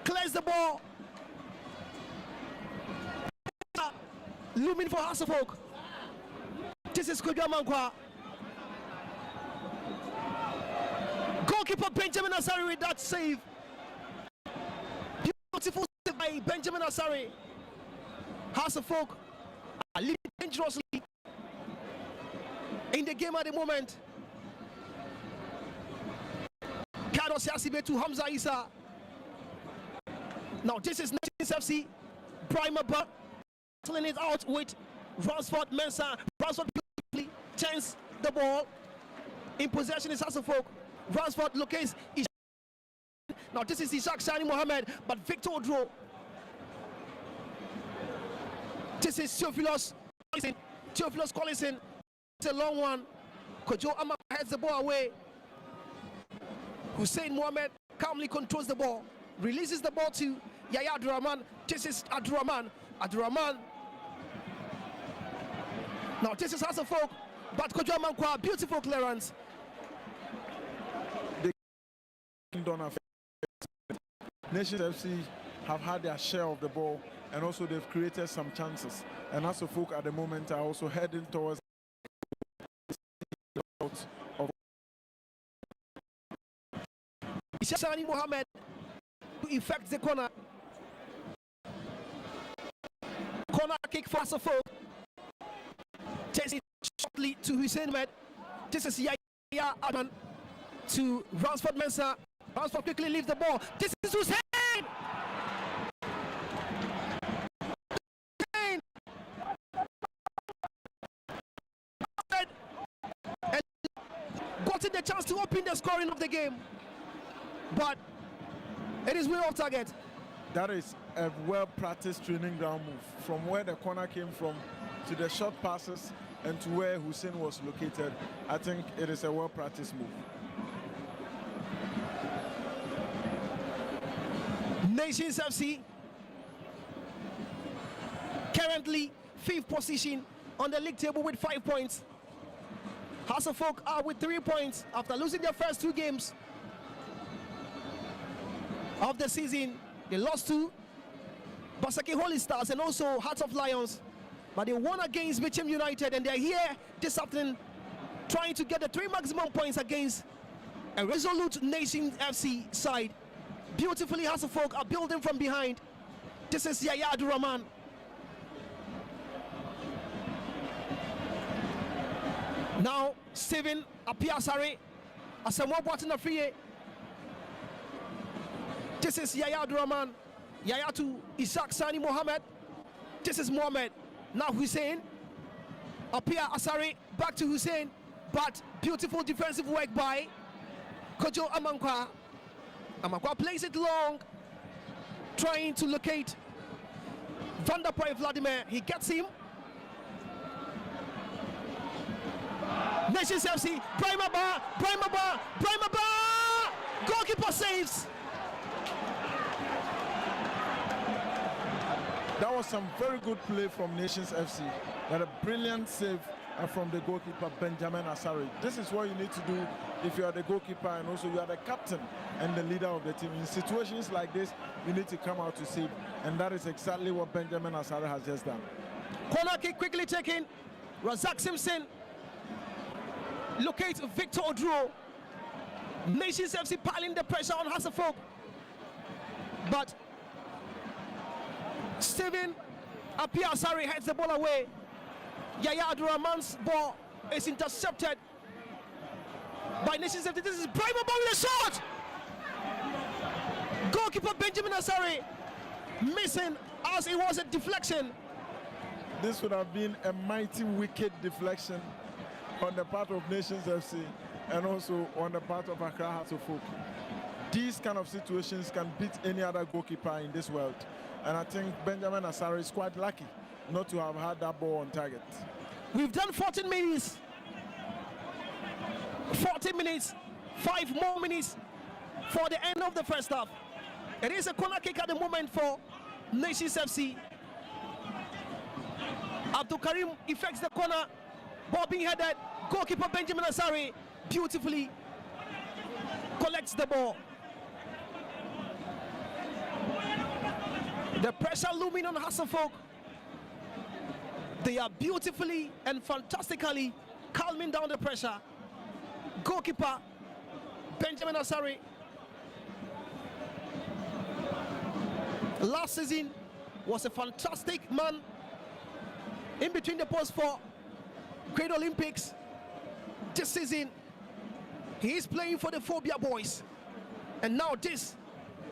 clears the ball. Looming for Hearts of Oak. This is Kojo Amankwa. Goalkeeper Benjamin Asare with that save. Beautiful save by Benjamin Asare. Hearts of Oak are leading dangerously in the game at the moment. Osei Asibe to Hamza Issa. Now this is Nations FC. Primer battling it out with Ransford Mensah. Ransford turns the ball. In possession is Hearts of Oak. Ransford locates Ishak. Now this is Ishak Shani Mohammed, but Victor Odro. This is Theophilus Collison. Theophilus Collison. It's a long one. Kojo Amankwa heads the ball away. Hussein Mohammed calmly controls the ball, releases the ball to Yaya Abdurrahman. This is Abdurrahman. Now this is Hearts of Oak, but Kojo Amankwa, beautiful clearance. Nations FC have had their share of the ball, and also they've created some chances. And Hearts of Oak at the moment are also heading towards of Shani Mohammed to effect the corner. Corner kick for Hearts of Oak. Takes it shortly to Hussein Ahmed. This is Yaya Adman to Ransford Mensah. Ransford quickly leaves the ball. This is Hussein. And gotten the chance to open the scoring of the game, but it is way off target. That is a well-practiced training ground move, from where the corner came from to the short passes and to where Hussein was located. I think it is a well-practiced move. Nations FC currently 5th position on the league table with 5 points. Hearts of Oak are with 3 points after losing their first 2 games of the season. They lost to Basake Holy Stars and also Hearts of Lions, but they won against Mitcham United, and they're here this afternoon trying to get the 3 maximum points against A resolute Nation FC side. Beautifully Hasselfolk are building from behind. This is Yaya Abdurrahman. Now Steven Apiasare Asamoah Boateng na free. This is Yaya Abdurrahman. Yaya to Isaac Sani Mohammed. This is Mohammed. Now Hussein. Apia Asare back to Hussein. But beautiful defensive work by Kojo Amankwa. Amankwa plays it long, trying to locate Van der Poel Vladimir. He gets him. Nations FC, Brahima Ba, goalkeeper saves. That was some very good play from Nations FC. That a brilliant save from the goalkeeper Benjamin Asare. This is what you need to do if you are the goalkeeper and also you are the captain and the leader of the team. In situations like this, you need to come out to save, and that is exactly what Benjamin Asare has just done. Corner kick quickly taken. Razak Simpson locates Victor Oduro. Nations FC piling the pressure on Hasselfolk, but Steven Apiasare heads the ball away. Yaya Abdurrahman's ball is intercepted by Nations FC. This is Brahima Ba with a shot. Goalkeeper Benjamin Asare missing as it was a deflection. This would have been a mighty wicked deflection on the part of Nations FC and also on the part of Accra Hasselfolk. These kind of situations can beat any other goalkeeper in this world, and I think Benjamin Asare is quite lucky not to have had that ball on target. We've done 14 minutes. 40 minutes, 5 more minutes for the end of the first half. It is a corner kick at the moment for Nations FC. Abdul Karim effects the corner, ball being headed. Goalkeeper Benjamin Asare beautifully collects the ball. The pressure looming on Hasselfolk. They are beautifully and fantastically calming down the pressure. Goalkeeper Benjamin Asare. Last season was a fantastic man in between the posts for Great Olympics. This season he is playing for the Phobia Boys, and now this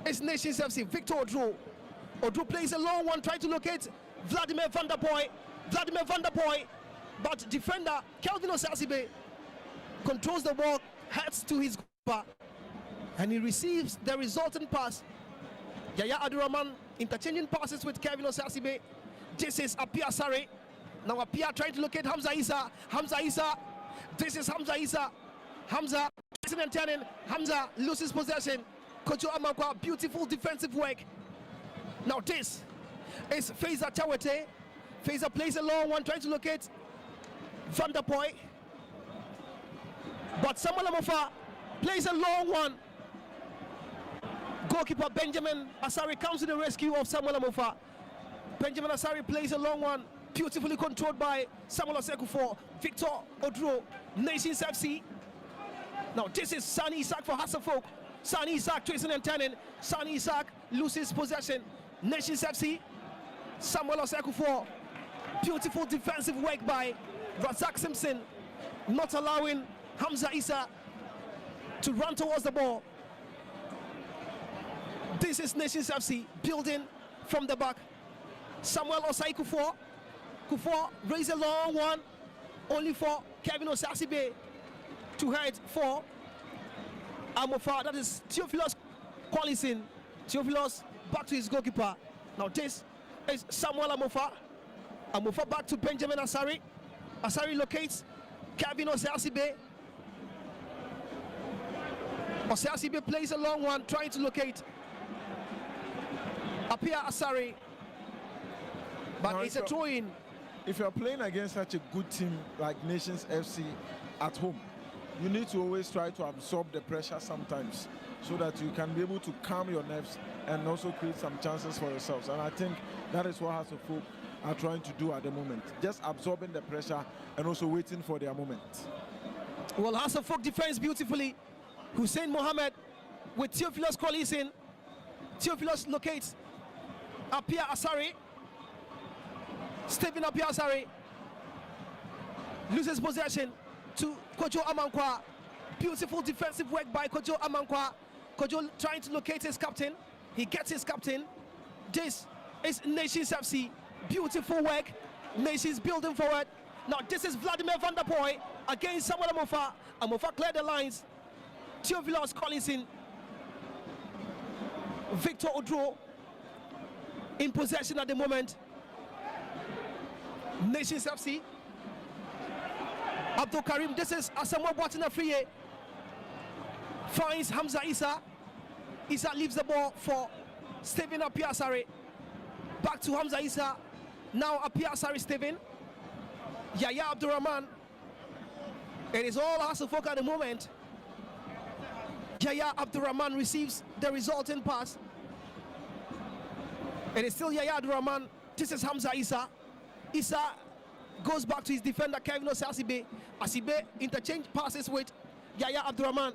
is Nations FC. Victor Oduro. Oduro plays a long one, trying to locate Vladimir Van der Poel. But defender Kelvin Osasibe controls the ball, heads to his goalkeeper, and he receives the resultant pass. Yaya Abdurrahman interchanging passes with Kelvin Osasibe. This is Apia Asare. Now Apia trying to locate Hamza Issa. This is Hamza Issa. Hamza loses possession. Kojo Amankwa, beautiful defensive work. Now this is Faiza Chawete. Faiza plays a long one, trying to locate Van der Poel. But Samuel Amofa plays a long one. Goalkeeper Benjamin Asare comes to the rescue of Samuel Amofa. Benjamin Asare plays a long one, beautifully controlled by Samuel Oseku for Victor Oduro, Nations FC. Now this is Sani Isaac for Hasselfolk. Sani Isaac twisting and turning. Sani Isaac loses possession. Nations FC. Samuel Oseku for beautiful defensive work by Razak Simpson, not allowing Hamza Issa to run towards the ball. This is Nations FC building from the back. Samuel Osai Kufuor raised a long one, only for Kevin Osasibe to head for Amofa. That is Theophilus Collison. Theophilus back to his goalkeeper. Now this is Samuel Amofa. Amofa back to Benjamin Asare. Asare locates Kevin Osasibe. Osasibe plays a long one, trying to locate Apia Asare, but it's a throw-in. If you're playing against such a good team like Nations FC at home, you need to always try to absorb the pressure sometimes so that you can be able to calm your nerves and also create some chances for yourselves. And I think that is what Hasselfolk are trying to do at the moment, just absorbing the pressure and also waiting for their moment. Well, Hasselfolk defends beautifully. Hussein Mohammed with Theophilus Collison. Theophilus locates Apia Asari. Stephen Apia Asari loses possession to Kojo Amankwa. Beautiful defensive work by Kojo Amankwa. Kojo trying to locate his captain. He gets his captain. This is Nations FC. Beautiful work. Nations building forward. Now this is Vladimir van der Poel against Samuel Amofa. Amofa cleared the lines. Theophilus Collison. Victor Odro in possession at the moment. Nations FC. Abdul Karim. This is Asamoah Boateng Afriyie. Finds Hamza Issa. Issa leaves the ball for Stephen Apia Asare. Back to Hamza Issa. Now Apia Asare Stephen. Yaya Abdurrahman. It is all Hasselhoff at the moment. Yaya Abdurrahman receives the resulting pass. It is still Yaya Abdurrahman. This is Hamza Issa. Issa goes back to his defender Kevin Asibe. Asibe interchange passes with Yaya Abdurrahman.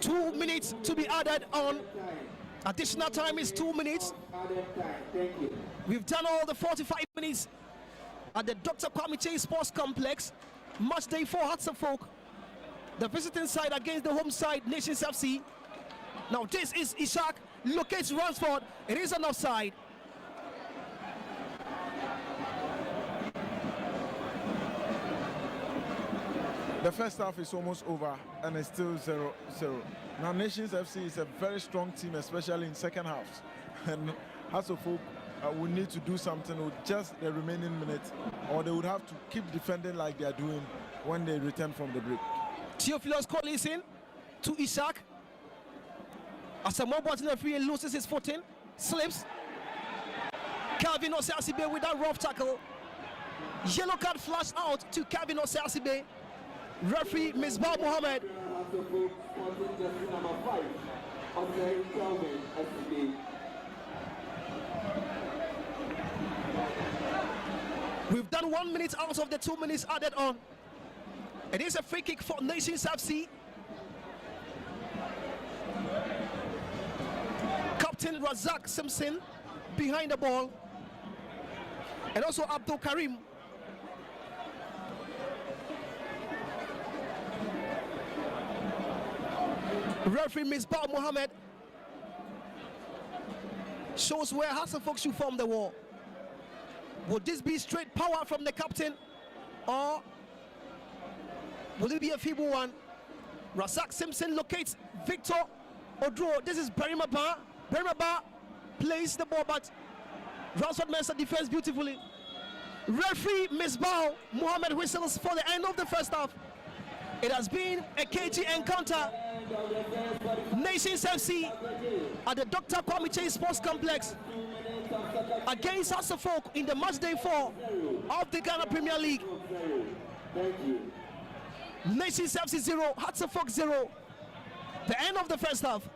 Two minutes to be added on. Additional time is 2 minutes. We've done all the 45 minutes at the Dr. Kwame Chase Sports Complex. Match day 4 Hasselhoff. The visiting side against the home side, Nations FC. Now this is Ishak, locates Ransford. It is an offside. The first half is almost over and it's still 0-0. Now Nations FC is a very strong team, especially in second halves. And Hasselhoff will need to do something with just the remaining minutes, or they would have to keep defending like they are doing when they return from the break. Theophilus Collison to Ishak. Asamoah Boateng Afriyie loses his footing, slips. Calvin Osiasibe with that rough tackle. Yellow card flashed out to Calvin Osiasibe. Referee Misbah Mohammed. We've done 1 minute out of the 2 minutes added on. It is a free kick for Nations FC. Captain Razak Simpson behind the ball. And also Abdul Karim. Referee Misbah Mohammed shows where Hasselhoff should form the wall. Would this be straight power from the captain, or will it be a feeble one? Razak Simpson locates Victor Odro. This is Berimaba. Berimaba plays the ball, but Ransford Mensah defends beautifully. Referee Misbah Mohammed whistles for the end of the first half. It has been a cagey encounter. Nations FC at the Dr. Kwame Chase Sports Complex against Hasselhoff in the match day 4 of the Ghana Premier League. Nations FC 0, Hasselhoff 0. The end of the first half.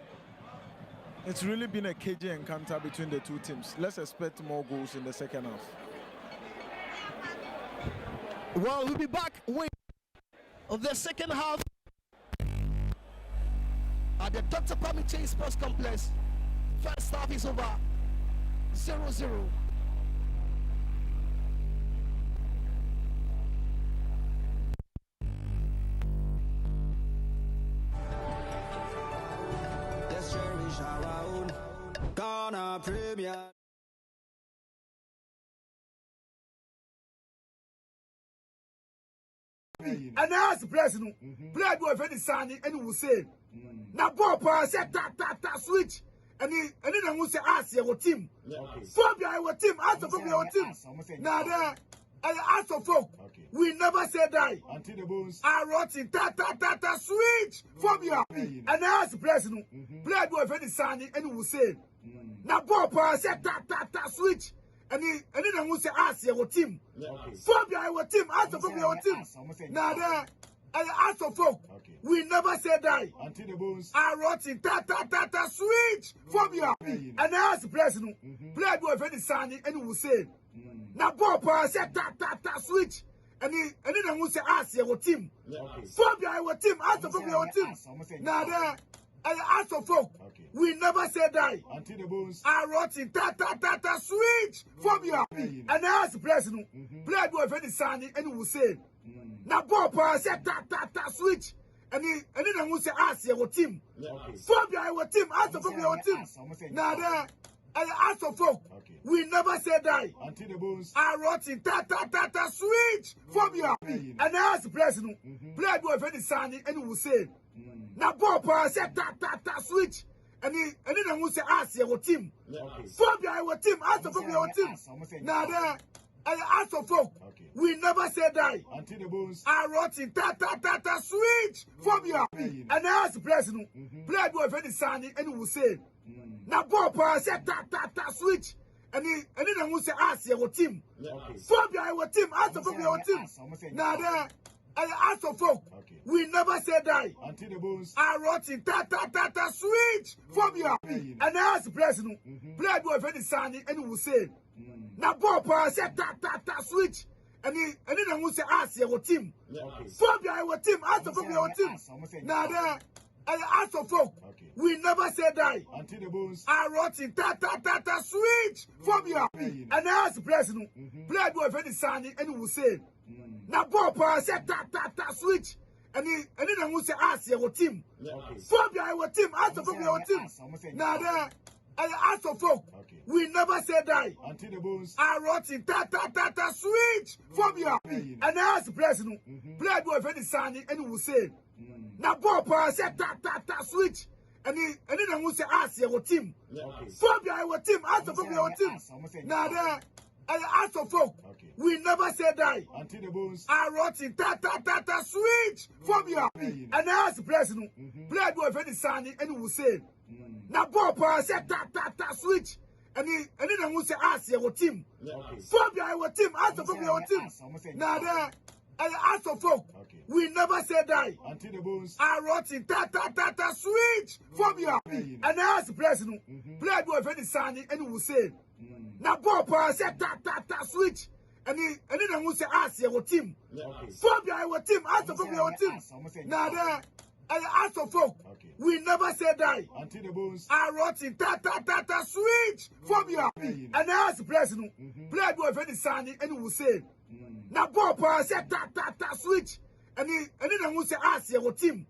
It's really been a cagey encounter between the two teams. Let's expect more goals in the second half. Well, we'll be back with the second half at the Dr. Kwame Chase Sports Complex. First half is over. 0-0. Let's cherish our own Ghana Premier. And as the president, play do a very sunny and will say, now Papa said ta switch. And then I will say, ask your team. Phobia, our team, ask of your team. Now there, and ask of folk. We never say die. Until the bones are rotting. Ta switch. Phobia. And as the president, play do a very sunny and will say, now Papa said ta switch. And then I will say, ask your team. Phobia, our team, ask of your team. Now there. And ask of folk, we never say die. Until the bones are rotting. Ta switch. Phobia. And as the president, play do a very sunny and will say, na ball pa say ta switch any na who say ask your team phobia our team ask of your team na there ask of folk we never say die until the bones I wrote in ta switch phobia and ask president play do of any sunny and will say na ball pa say ta switch any na who say ask your team phobia our team ask of your team na there ask of folk we never say die until the bones I wrote in ta switch phobia and ask president play do of any sunny and will say na ball pa say ta switch any na who say ask your team phobia our team ask of your team na there ask of folk we never say die until the bones I wrote in ta switch phobia and ask president play do of any sunny and will say na ball pa say ta switch any na who say ask your team phobia our team ask of your team na there ask of folk we never say die until the bones I wrote in ta switch phobia and ask president play do of any sunny and will say na ball pa say ta switch any na who say ask your team phobia our team ask of your team na there ask of folk we never say die until the bones I wrote in ta switch phobia and ask president play do of any sunny and will say na ball pa say ta switch any na who say ask your team phobia our team ask of your team na there ask of folk we never say die until the bones I wrote in ta switch phobia and ask president play do of any sunny and will say na ball pa say ta switch any na who say ask your team phobia our team ask of your team na there ask of folk we never say die until the bones I wrote in ta switch phobia and ask president play do of any sunny and will say na ball pa say ta switch any na who say ask your team phobia our team ask of your team na there ask of folk we never say die until the bones I wrote in ta switch phobia and ask president play do of any sunny and will say na ball pa say ta switch any na who say ask your team phobia our team ask of your team na there ask of folk we never say die until the bones I wrote in ta switch phobia and ask president play do of any sunny and will say na ball pa say ta switch any na who say ask your team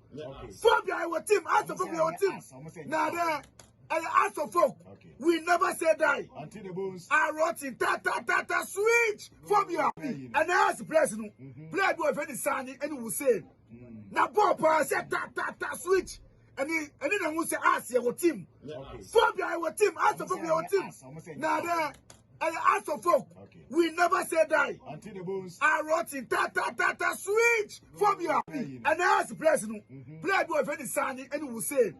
phobia our team ask of your team na there ask of folk we never say die until the bones I wrote in ta switch phobia and ask president play do of any sunny and will say na ball pa say ta switch any na who say ask your team phobia our team ask of your team na there ask of folk we never say die until the bones I wrote in ta switch phobia and ask president play do of any sunny and will say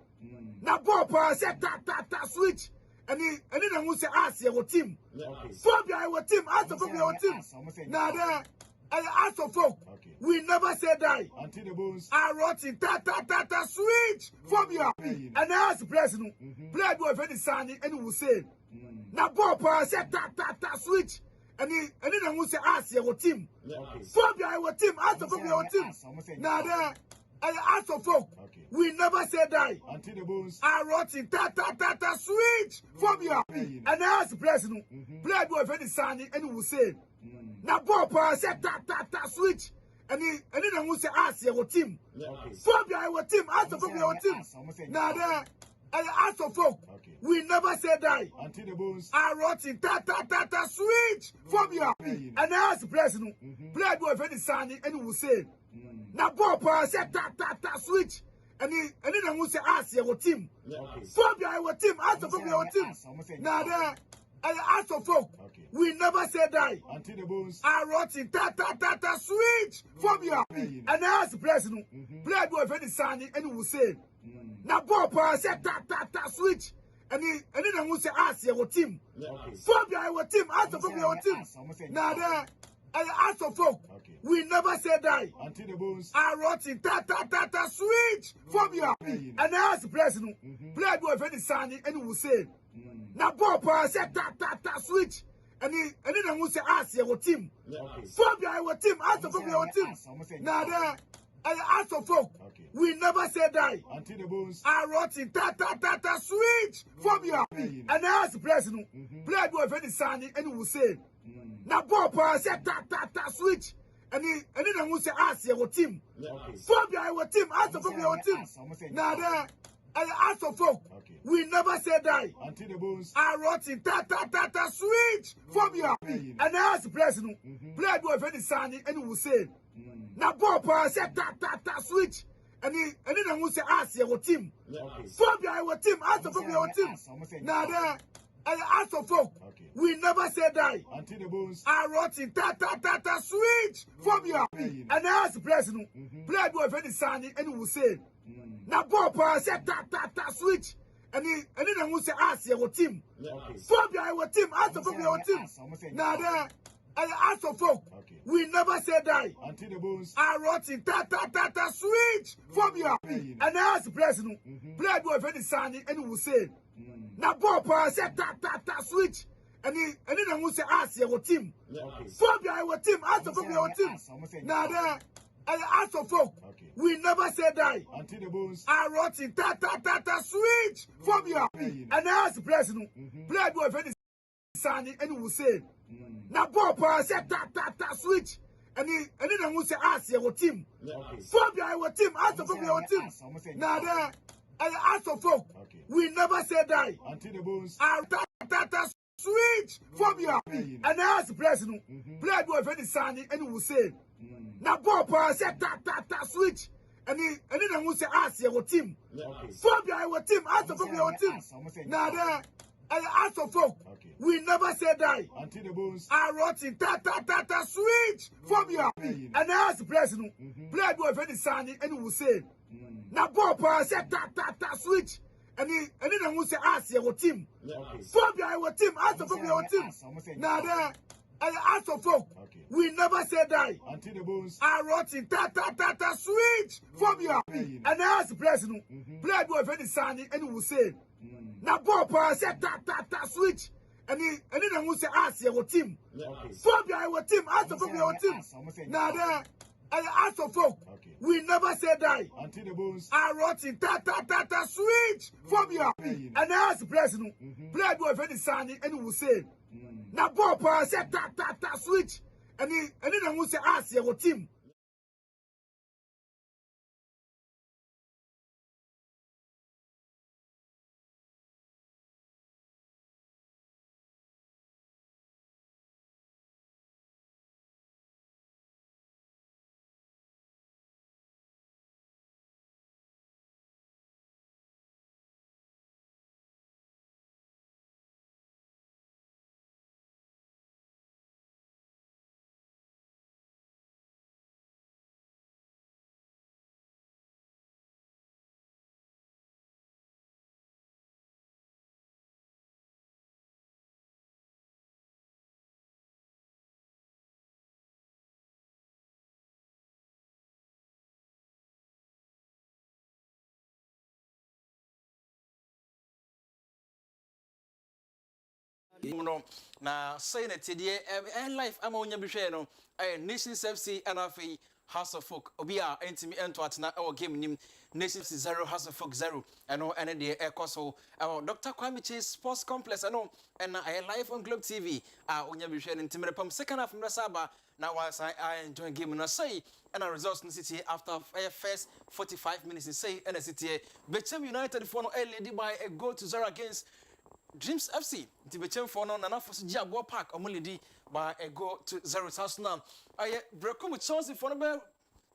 na ball pa say ta switch any na who say ask your team phobia our team ask of your team na there ask of folk we never say die until the bones I wrote in ta switch phobia and ask president play do of any sunny and will say na ball pa say ta switch any na who say ask your team phobia our team ask of your team na there ask of folk we never say die until the bones I wrote in ta switch phobia and ask president play do of any sunny and will say na ball pa say ta switch any na who say ask your team phobia our team ask of your team na there ask of folk we never say die until the bones I wrote in ta switch phobia and ask president play do of any sunny and will say na ball pa say ta switch any na who say ask your team phobia our team ask of your team na there ask of folk we never say die until the bones I wrote in ta switch phobia and ask president play do of any sunny and will say na ball pa say ta switch any na who say ask your team phobia our team ask of your team na there ask of folk we never say die until the bones I wrote in ta switch phobia and ask president play do of any sunny and will say na ball pa say ta switch any na who say ask your team. Phobia our team, ask of your team. Now there ask of folk. We never say die. Until the bones. I wrote in ta switch phobia. And I ask the president, play do a very sunny and will say. Now Bob said ta switch. And then who say ask your team. Phobia our team, ask of your team. Now there ask of folk. We never say die. Until the bones. I wrote in ta switch phobia. And I ask the president, play do a very sunny and will say. Now Bob said ta switch. And then who say ask your team. Phobia our team, ask of your team. Now there ask of folk. We never say die. Until the bones. I wrote in ta switch phobia. And I ask the president, play do a very sunny and will say. Now Bob said ta switch. And then who say ask your team. Phobia our team, ask of your team. Now there ask of folk. We never say die. Until the bones. I wrote in ta switch phobia. And I ask the president, play do a very sunny and will say. Now Bob said ta switch. And then who say ask your team. Phobia our team, ask of your team. Now there ask of folk. We never say die. Until the bones. I wrote in ta switch phobia. And I ask the president, play do a very sunny and will say. Now Bob said ta switch. And then who say ask your team. Phobia our team, ask of your team. Now there ask of folk. We never say die. Until the bones. I ta switch phobia. And I ask the president, play do a very sunny and will say. Now Bob said ta switch. And then who say ask your team. Phobia our team, ask of your team. Now there ask of folk. We never say die. Until the bones. I wrote in ta switch phobia. And I ask the president, play do a very sunny and will say. Now Bob said ta switch. And then who say ask your team. Phobia our team, ask of your team. Now there ask of folk. We never say die. Until the bones. I wrote in ta switch phobia. And I ask the president, play do a very sunny and will say. Now Bob said ta switch. And then who say ask your team. Phobia our team, ask of your team. Now there ask of folk. We never say die. Until the bones. I wrote in ta switch phobia. And I ask the president, play do a very sunny and will say. Now Bob said ta switch. And then who say ask your team. No, na say na tidie life ama onya behwe no Nations FC NFA House of Folk obia entimi ento atena e game nim Nations 0 House of Folk 0 eno ene de ekoso Dr. Kwame Chase Sports Complex eno na live on Globe TV onya behwe no ntimere pam second half mrasaba na once I enjoy game na say and results in city after first 45 minutes say and city Bechem United for no led by a goal to 0 against Dreams FC, the Bechem for no Nana for Jaguar Park, Omulidi by a goal to 0 house now. I Brekum with Chelsea for no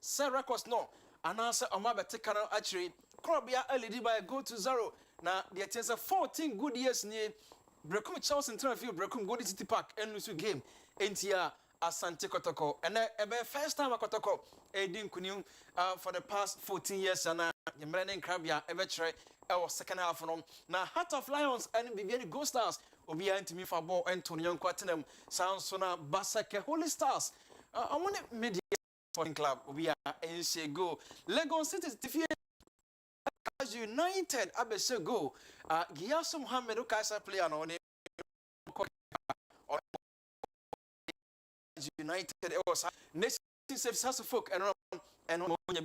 Sarah Cost no, and answer Omaba Tekano actually, Crobia LED by a goal to 0. Now, the attends 14 good years near Brekum Chelsea in turn field, Brekum Gold City Park, and Lusu game, NTR Asante Kotoko, and first time a Kotoko, Edin Kunim for the past 14 years, and Yemren Krabia, ever try. Our second half on now Heart of Lions and Vivian Ghost Stars will be to me for ball Antonio Quatenham sounds sona Basake Holy Stars. I want it media sporting club we are in go Legon City defeat United Abese go Giasu Mohammed Ukasa player on United was nation safe folk and on your